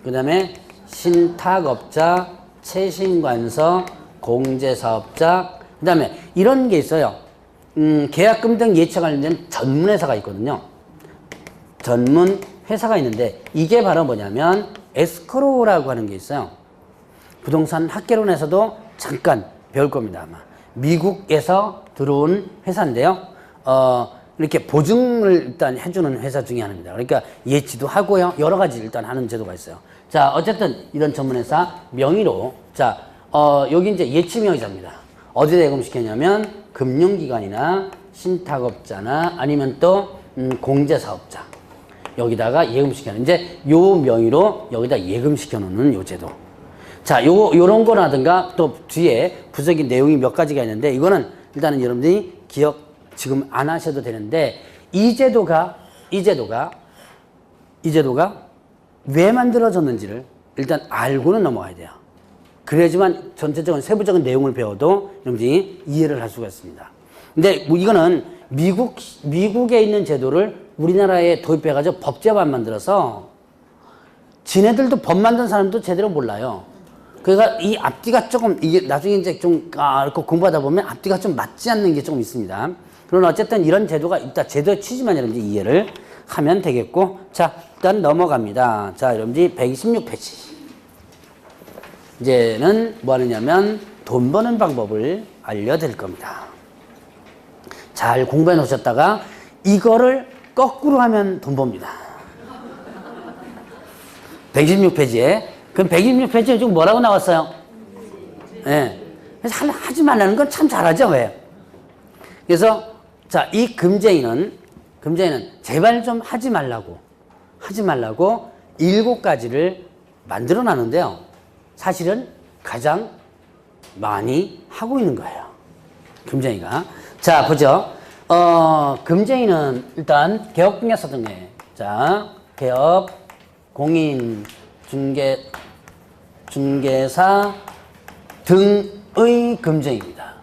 그 다음에 신탁업자, 최신관서, 공제사업자, 그 다음에 이런 게 있어요. 계약금 등 예치에 관련된 전문회사가 있거든요. 전문회사가 있는데 이게 바로 뭐냐면 에스크로우라고 하는 게 있어요. 부동산 학개론에서도 잠깐 배울 겁니다, 아마. 미국에서 들어온 회사인데요. 이렇게 보증을 일단 해주는 회사 중에 하나입니다. 그러니까 예치도 하고요. 여러 가지 일단 하는 제도가 있어요. 자, 어쨌든 이런 전문회사 명의로, 자, 여기 이제 예치명의자입니다. 어디다 예금시켰냐면 금융기관이나 신탁업자나 아니면 또 공제사업자. 여기다가 예금시켜놓는, 이제 요 명의로 여기다 예금시켜놓는 요 제도. 자, 요런 거라든가 또 뒤에 부적인 내용이 몇 가지가 있는데 이거는 일단은 여러분들이 기억 지금 안 하셔도 되는데 이 제도가 왜 만들어졌는지를 일단 알고는 넘어가야 돼요. 그래야지만 전체적인 세부적인 내용을 배워도 여러분들이 이해를 할 수가 있습니다. 근데 뭐 이거는 미국에 있는 제도를 우리나라에 도입해가지고 법제만 만들어서 지네들도 법 만든 사람도 제대로 몰라요. 그러니까 이 앞뒤가 조금, 이게 나중에 이제 좀, 이렇게 공부하다 보면 앞뒤가 좀 맞지 않는 게 조금 있습니다. 그러나 어쨌든 이런 제도가 있다. 제도의 취지만 여러분들 이해를 하면 되겠고. 자, 일단 넘어갑니다. 자, 여러분들 126페이지. 이제는 뭐 하느냐면 돈 버는 방법을 알려드릴 겁니다. 잘 공부해 놓으셨다가 이거를 거꾸로 하면 돈 법니다. 126페이지에. 그럼 126페이지에 지금 뭐라고 나왔어요? 예. 네. 그래서 하지 말라는 건 참 잘하죠, 왜? 그래서, 자, 이 금쟁이는 제발 좀 하지 말라고 7가지를 만들어 놨는데요. 사실은 가장 많이 하고 있는 거예요. 금쟁이가. 자, 보죠. 금쟁이는 일단 개업공개사 등의, 자, 개업, 공인, 중개사 등의 금쟁이입니다.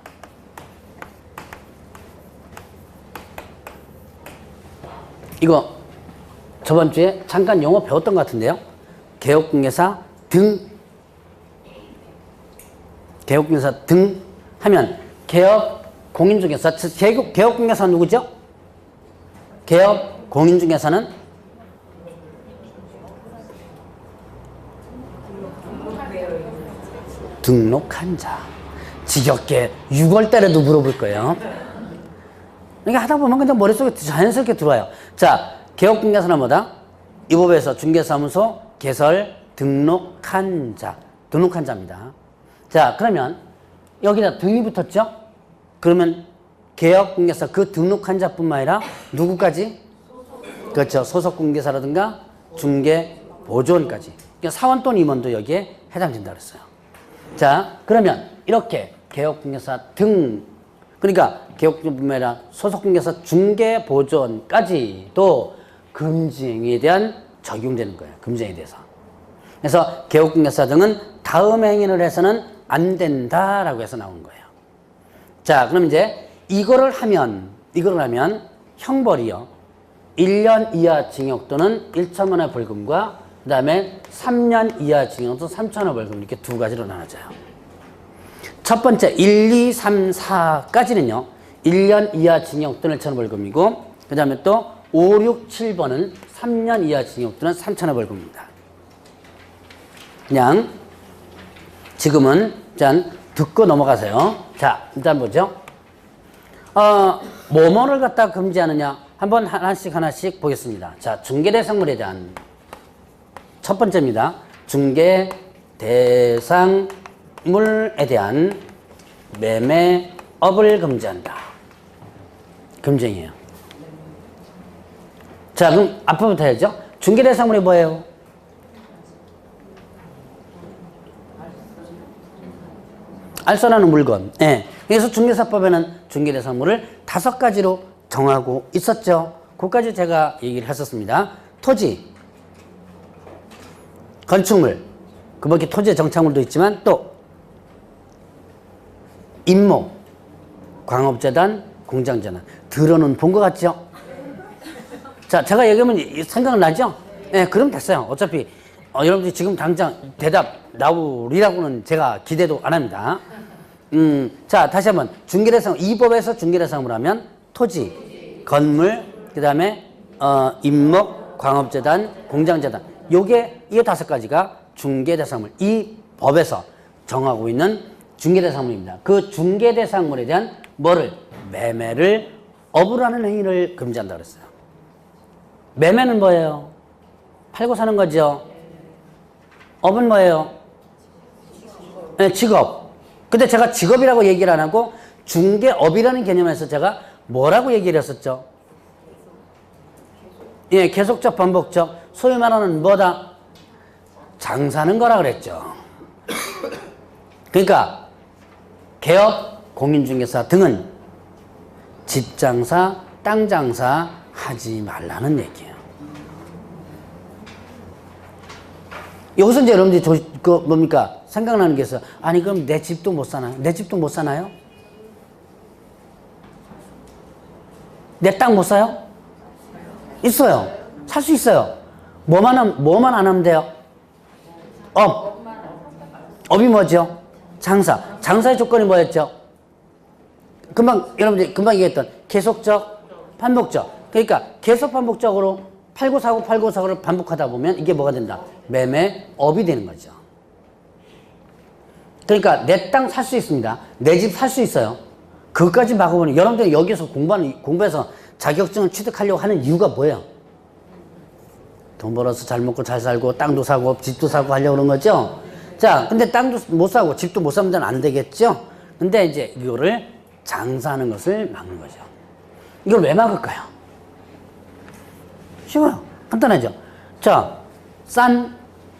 이거 저번 주에 잠깐 영어 배웠던 것 같은데요. 개업공개사 등 하면 개업 공인중개사, 개업공개사 누구죠? 개업 공인중개사는 등록한 자. 지겹게 6월 달에도 물어볼 거예요. 그러니까 하다 보면 그냥 머릿속에 자연스럽게 들어와요. 자, 개업공개사는 뭐다? 이 법에서 중개사무소 개설 등록한 자. 등록한 자입니다. 자, 그러면 여기다 등이 붙었죠? 그러면 개업공개사 그 등록한 자뿐만 아니라 누구까지? 그렇죠. 소속공개사라든가 중개보조원까지. 그러니까 사원 또는 임원도 여기에 해당된다 그랬어요. 자, 그러면 이렇게 개업공개사 등, 그러니까 개업뿐만 아니라 소속공개사 중개보조원까지도 금지행위에 대한 적용되는 거예요. 금지행위에 대해서. 그래서 개업공개사 등은 다음 행위를 해서는 안 된다라고 해서 나온 거예요. 자, 그럼 이제 이거를 하면 형벌이요. 1년 이하 징역 또는 1천만 원의 벌금과 그 다음에 3년 이하 징역 또는 3천만 원 벌금, 이렇게 두 가지로 나눠져요. 첫 번째 1, 2, 3, 4까지는요. 1년 이하 징역 또는 1천만 원 벌금이고 그 다음에 또 5, 6, 7번은 3년 이하 징역 또는 3천만 원 벌금입니다. 그냥 지금은 일단 듣고 넘어가세요. 자, 일단 보죠. 뭐뭐를 갖다 금지하느냐. 한번 하나씩 보겠습니다. 자, 중개대상물에 대한 첫 번째입니다. 중개대상물에 대한 매매업을 금지한다. 금지예요. 자, 그럼 앞부분부터 해야죠. 중개대상물이 뭐예요? 알선하는 물건. 예. 그래서 중개사법에는 중개대상물을 5가지로 정하고 있었죠. 그까지 제가 얘기를 했었습니다. 토지, 건축물, 그 밖에 토지의 정착물도 있지만 또 임목, 광업재단, 공장재단. 들어는 본 것 같죠? 자, 제가 얘기하면 생각나죠? 네, 그럼 됐어요. 어차피 여러분들이 지금 당장 대답 나오리라고는 제가 기대도 안 합니다. 자, 다시 한번 중개대상, 이 법에서 중개대상물 하면 토지, 건물, 그 다음에 임목, 광업재단, 공장재단. 이게 5가지가 중개대상물, 이 법에서 정하고 있는 중개대상물입니다. 그 중개대상물에 대한 뭐를? 매매를 업을 하는 행위를 금지한다 그랬어요. 매매는 뭐예요? 팔고 사는 거죠. 업은 뭐예요? 네, 직업. 근데 제가 직업이라고 얘기를 안 하고 중개업이라는 개념에서 제가 뭐라고 얘기를 했었죠? 예, 계속적, 반복적. 소위 말하는 뭐다? 장사하는 거라 그랬죠. 그러니까 개업, 공인중개사 등은 집장사, 땅장사 하지 말라는 얘기예요. 여기서 이제 여러분들이 뭡니까? 생각나는 게 있어요. 아니, 그럼 내 집도 못 사나요? 내 집도 못 사나요? 내 땅 못 사요? 있어요. 살 수 있어요. 뭐만 안 하면 돼요? 업. 업이 뭐죠? 장사. 장사의 조건이 뭐였죠? 여러분들이 금방 얘기했던 계속적, 반복적. 그러니까 계속 반복적으로 팔고 사고를 반복하다 보면 이게 뭐가 된다? 매매업이 되는 거죠. 그러니까 내 땅 살 수 있습니다. 내 집 살 수 있어요. 그것까지 막아보니 여러분들이 여기서 공부해서 자격증을 취득하려고 하는 이유가 뭐예요? 돈 벌어서 잘 먹고 잘 살고 땅도 사고 집도 사고 하려고 그런 거죠? 자, 근데 땅도 못 사고 집도 못 사면 안 되겠죠? 근데 이제 이거를 장사하는 것을 막는 거죠. 이걸 왜 막을까요? 쉬워요. 간단하죠? 자, 싼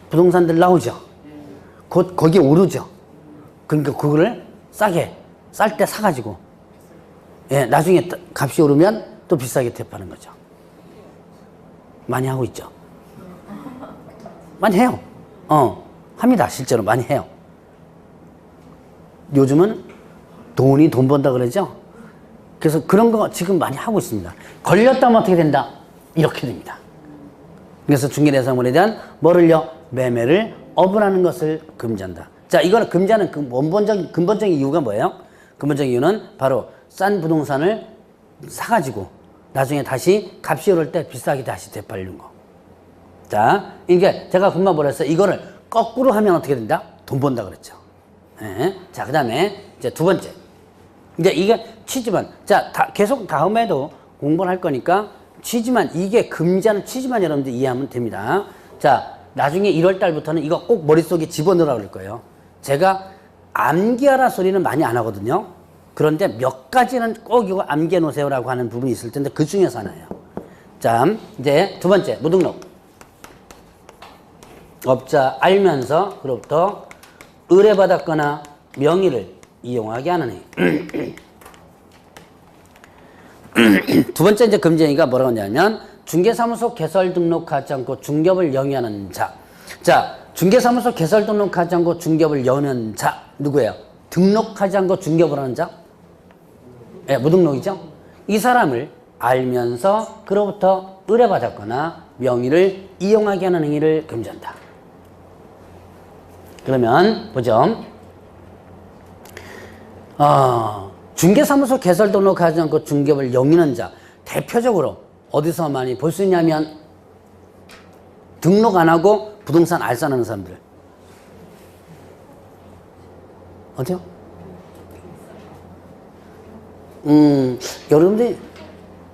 부동산들 나오죠? 곧 거기에 오르죠? 그러니까 그거를 싸게, 쌀 때 사가지고, 예, 나중에 값이 오르면 또 비싸게 대파는 거죠. 많이 하고 있죠? 많이 해요. 합니다. 실제로 많이 해요. 요즘은 돈 번다 그러죠? 그래서 그런 거 지금 많이 하고 있습니다. 걸렸다면 어떻게 된다? 이렇게 됩니다. 그래서 중개대상물에 대한 뭐를요? 매매를 어분하는 것을 금지한다. 자, 이거는 금지하는 근본적인 이유가 뭐예요? 근본적인 이유는 바로 싼 부동산을 사가지고 나중에 다시 값이 오를 때 비싸게 다시 되팔리는 거. 자, 이게 제가 금방 뭐랬어요? 이거를 거꾸로 하면 어떻게 된다? 돈 번다 그랬죠. 네. 자, 그 다음에 이제 두 번째. 이제 이게 취지만. 자, 계속 다음에도 공부를 할 거니까 취지만, 이게 금지하는 취지만 여러분들 이해하면 됩니다. 자, 나중에 1월 달부터는 이거 꼭 머릿속에 집어넣으라고 그럴 거예요. 제가 암기하라 소리는 많이 안 하거든요. 그런데 몇 가지는 꼭 이거 암기해 놓으세요라고 하는 부분이 있을 텐데 그 중에서 하나예요. 자, 이제 두 번째, 무등록. 업자 알면서 그로부터 의뢰받았거나 명의를 이용하게 하는 행위. 두 번째 이제 금지행위가 뭐라고 하냐면 중개사무소 개설 등록하지 않고 중개업을 영위하는 자. 자, 중개사무소 개설 등록하지 않고 중개업을 여는 자 누구예요? 등록하지 않고 중개업을 하는 자? 예, 무등록이죠. 이 사람을 알면서 그로부터 의뢰받았거나 명의를 이용하게 하는 행위를 금지한다. 그러면 보죠. 중개사무소 개설 등록하지 않고 중개업을 영위하는 자, 대표적으로 어디서 많이 볼 수 있냐면 등록 안 하고 부동산 알선하는 사람들. 어디요? 여러분들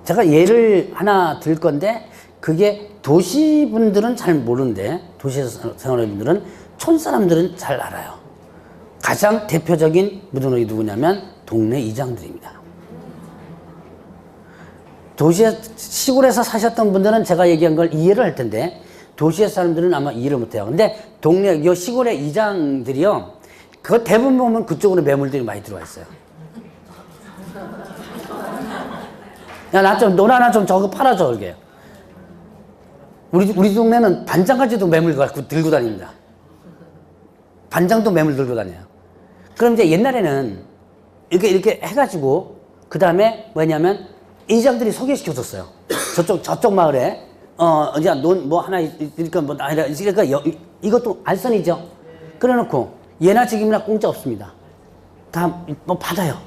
제가 예를 하나 들 건데 그게 도시분들은 잘 모르는데 도시에서 생활하는 분들은 촌사람들은 잘 알아요. 가장 대표적인 무등록이 누구냐면 동네 이장들입니다. 시골에서 사셨던 분들은 제가 얘기한 걸 이해를 할 텐데 도시의 사람들은 아마 이해를 못해요. 근데 이 시골의 이장들이요, 그거 대부분 보면 그쪽으로 매물들이 많이 들어와 있어요. 야, 너나 나 좀 저거 팔아줘, 그게. 우리 동네는 반장까지도 매물 갖고 들고 다닙니다. 반장도 매물 들고 다녀요. 그럼 이제 옛날에는 이렇게 해가지고, 그 다음에 뭐냐면, 이장들이 소개시켜줬어요. 저쪽 마을에, 이제 뭐 하나 있으니까 뭐, 아니라, 그러니까 이것도 알선이죠. 그래 놓고, 예나 지금이나 공짜 없습니다. 다 뭐 받아요.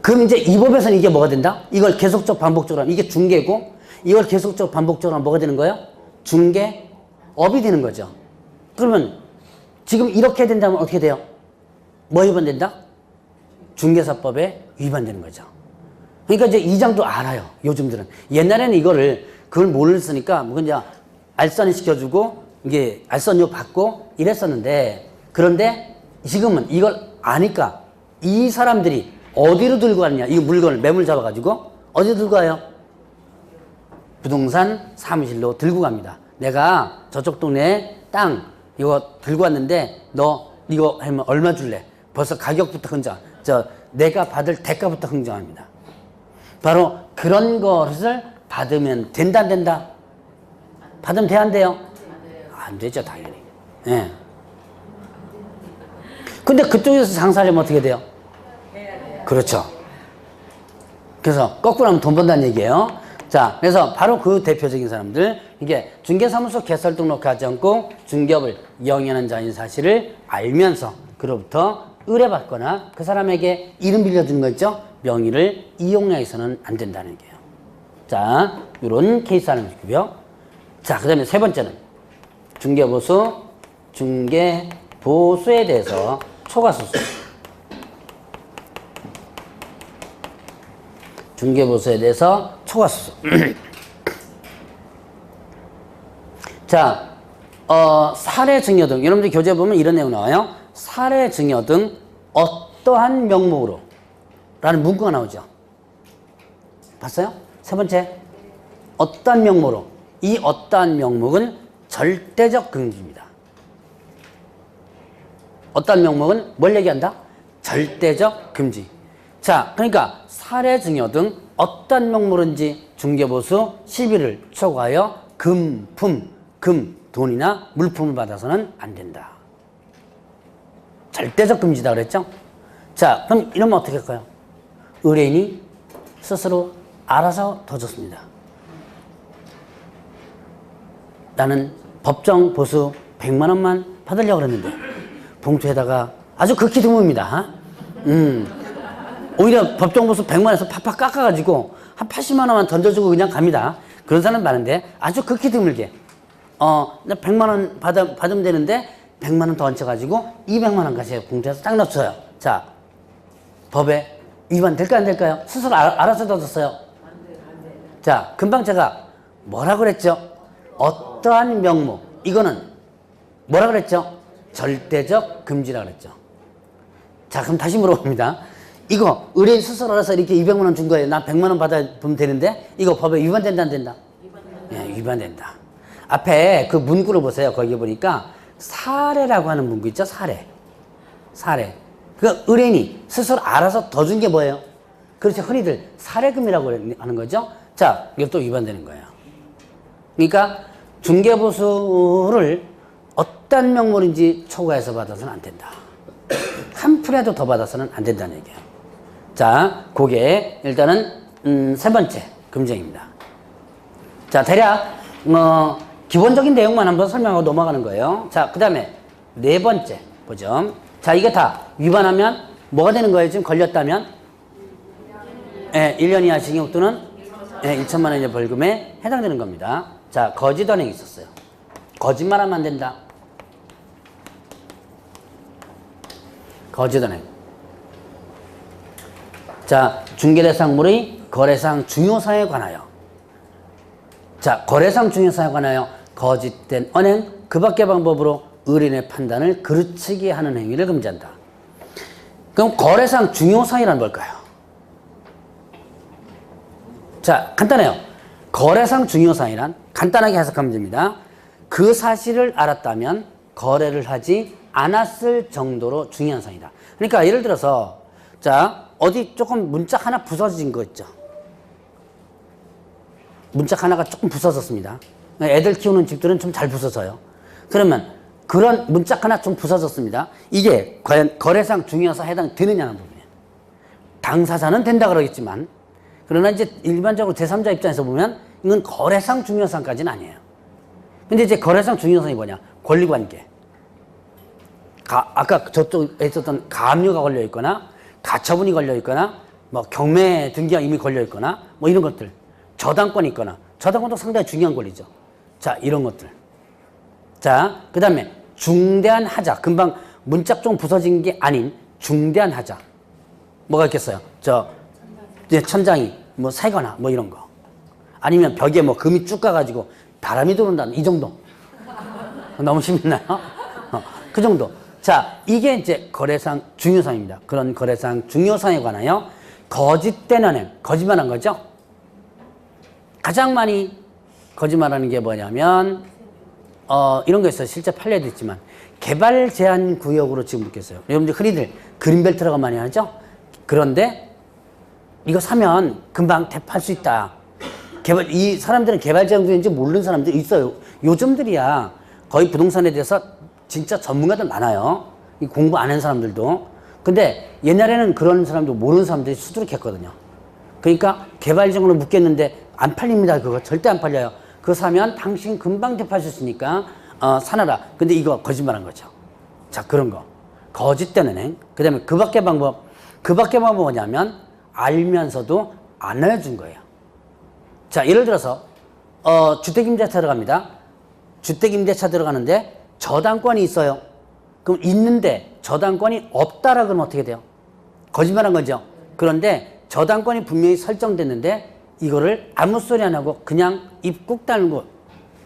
그럼 이제 이 법에서는 이게 뭐가 된다? 이걸 계속적 반복적으로 하면, 이게 중개고, 이걸 계속적 반복적으로 하면 뭐가 되는 거예요? 중개업이 되는 거죠. 그러면, 지금 이렇게 된다면 어떻게 돼요? 뭐 위반된다? 중개사법에 위반되는 거죠. 그러니까 이제 이장도 알아요. 요즘들은. 옛날에는 이거를 그걸 모르니까 뭐 그냥 알선이 시켜주고 이게 알선료 받고 이랬었는데 그런데 지금은 이걸 아니까 이 사람들이 어디로 들고 가느냐 이 물건을 매물 잡아가지고 어디 들고 가요? 부동산 사무실로 들고 갑니다. 내가 저쪽 동네에 땅 이거 들고 왔는데 너 이거 하면 얼마 줄래? 벌써 가격부터 흥정. 내가 받을 대가부터 흥정합니다. 바로 그런 것을 받으면 된다 안 된다? 받으면 돼 안 돼요? 안 되죠 당연히. 예. 근데 그쪽에서 장사하려면 어떻게 돼요? 그렇죠. 그래서 거꾸로 하면 돈 번다는 얘기예요. 자, 그래서 바로 그 대표적인 사람들 이게 중개사무소 개설 등록하지 않고 중개업을 영위하는 자인 사실을 알면서 그로부터 의뢰받거나 그 사람에게 이름 빌려주는 거 있죠? 명의를 이용해서는 안 된다는 얘기예요. 자, 이런 케이스 하나 있고요. 자, 그 다음에 세 번째는 중개보수에 대해서 초과수수. 중개보수에 대해서 초과수수. 자, 사례 증여 등 여러분들 교재 보면 이런 내용 나와요. 사례 증여 등 어떠한 명목으로 라는 문구가 나오죠. 봤어요? 세 번째, 어떠한 명목으로. 이 어떠한 명목은 절대적 금지입니다. 어떠한 명목은 뭘 얘기한다? 절대적 금지. 자, 그러니까 사례 증여 등 어떠한 명목인지 중개보수 실비를 초과하여 금, 돈이나 물품을 받아서는 안 된다. 절대적 금지다 그랬죠? 자, 그럼 이러면 어떻게 할까요? 의뢰인이 스스로 알아서 더 줬습니다. 나는 법정 보수 100만 원만 받으려고 그랬는데 봉투에다가 아주 극히 드뭅니다. 오히려 법정 보수 100만 원에서 팍팍 깎아가지고 한 80만 원만 던져주고 그냥 갑니다. 그런 사람 많은데 아주 극히 드물게 나 100만 원 받으면 되는데 100만 원 더 얹혀가지고 200만 원까지 봉투에서 딱 넣었어요. 자, 법에 위반 될까요 안 될까요? 스스로 알아서 더 줬어요. 안 돼. 자, 금방 제가 뭐라 그랬죠? 어떠한 명목, 이거는 뭐라 그랬죠? 절대적 금지라 그랬죠. 자, 그럼 다시 물어봅니다. 이거 의뢰인 스스로 알아서 이렇게 200만 원 준 거예요. 나 100만 원 받아보면 되는데 이거 법에 위반된다 안 된다? 예, 위반된다. 앞에 그 문구를 보세요. 거기 보니까 사례라고 하는 문구 있죠? 사례. 그 의뢰인이 스스로 알아서 더 준 게 뭐예요? 그렇죠. 흔히들 사례금이라고 하는 거죠. 자, 이것도 위반되는 거예요. 그러니까 중개보수를 어떤 명목인지 초과해서 받아서는 안 된다. 한 푼이라도 더 받아서는 안 된다는 얘기예요. 자, 그게 일단은 세 번째 금정입니다. 자, 대략 기본적인 내용만 한번 설명하고 넘어가는 거예요. 자, 그 다음에 네 번째 보죠. 자, 이게 다 위반하면 뭐가 되는 거예요? 지금 걸렸다면 1년 이하 징역 또는 2천만 원 이하 벌금에 해당되는 겁니다. 자, 거짓 언행이 있었어요. 거짓말하면 안 된다. 거짓 언행. 자, 중개대상물의 거래상 중요사에 관하여. 자, 거래상 중요사에 관하여 거짓된 언행, 그 밖의 방법으로 의뢰인의 판단을 그르치게 하는 행위를 금지한다. 그럼 거래상 중요사이란 뭘까요? 자, 간단해요. 거래상 중요사이란 간단하게 해석하면 됩니다. 그 사실을 알았다면 거래를 하지 않았을 정도로 중요한 사항이다. 그러니까 예를 들어서 자, 어디 조금 문짝 하나 부서진 거 있죠. 문짝 하나가 조금 부서졌습니다. 애들 키우는 집들은 좀 잘 부서져요. 그러면 그런 문짝 하나 좀 부서졌습니다. 이게 과연 거래상 중요사 해당되느냐는 부분이에요. 당사자는 된다 그러겠지만 그러나 이제 일반적으로 제3자 입장에서 보면 이건 거래상 중요사까지는 아니에요. 근데 이제 거래상 중요성이 뭐냐? 권리관계. 아까 저쪽에 있었던 가압류가 걸려 있거나 가처분이 걸려 있거나 뭐 경매 등기가 이미 걸려 있거나 뭐 이런 것들. 저당권이 있거나 저당권도 상당히 중요한 권리죠. 자, 이런 것들. 자, 그 다음에 중대한 하자. 금방 문짝 좀 부서진 게 아닌 중대한 하자. 뭐가 있겠어요? 이제 천장이 뭐 새거나 뭐 이런 거. 아니면 벽에 뭐 금이 쭉 가가지고 바람이 들어온다는 이 정도. 너무 심했나요? 그 정도. 자, 이게 이제 거래상 중요사항입니다. 그런 거래상 중요사항에 관하여 거짓된 은행, 거짓말한 거죠. 가장 많이 거짓말하는 게 뭐냐면 이런 거 있어요. 실제 판례도 있지만 개발 제한 구역으로 지금 묶였어요. 여러분들 흔히들 그린벨트라고 많이 하죠. 그런데 이거 사면 금방 대파할 수 있다. 이 사람들은 개발 제한 구역인지 모르는 사람들이 있어요. 요즘들이야 거의 부동산에 대해서 진짜 전문가들 많아요. 이 공부 안 한 사람들도. 근데 옛날에는 그런 사람도 모르는 사람들이 수두룩했거든요. 그러니까 개발적으로 묶였는데 안 팔립니다. 그거 절대 안 팔려요. 그거 사면 당신 금방 대파할 수 있으니까 사놔라. 근데 이거 거짓말한 거죠. 자, 그런 거. 거짓된 은행. 그 다음에 그 밖의 방법. 그 밖의 방법은 뭐냐면 알면서도 안 알려준 거예요. 자, 예를 들어서 주택임대차 들어갑니다. 주택임대차 들어가는데 저당권이 있어요. 그럼 있는데 저당권이 없다라 그러면 어떻게 돼요? 거짓말한 거죠. 그런데 저당권이 분명히 설정됐는데 이거를 아무 소리 안 하고 그냥 입 꾹 다물고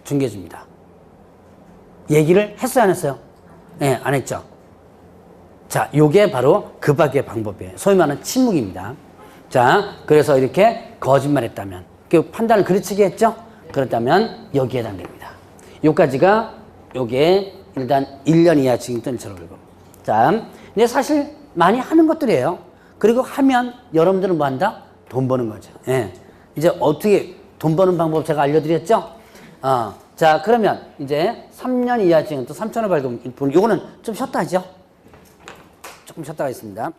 중개해줍니다. 얘기를 했어요, 안 했어요? 네, 안 했죠. 자, 요게 바로 그 밖의 방법이에요. 소위 말하는 침묵입니다. 자, 그래서 이렇게 거짓말했다면, 그 판단을 그르치게 했죠? 그렇다면 여기에 해당됩니다. 요까지가 요게 일단 1년 이하 징역점 처벌금. 자, 근데 사실 많이 하는 것들이에요. 그리고 하면 여러분들은 뭐 한다? 돈 버는 거죠. 예. 이제 어떻게 돈 버는 방법 제가 알려드렸죠? 자, 그러면 이제 3년 이하 징역 또 3,000원 벌금. 요거는 좀 쉬었다 하죠? 조금 쉬었다 하겠습니다.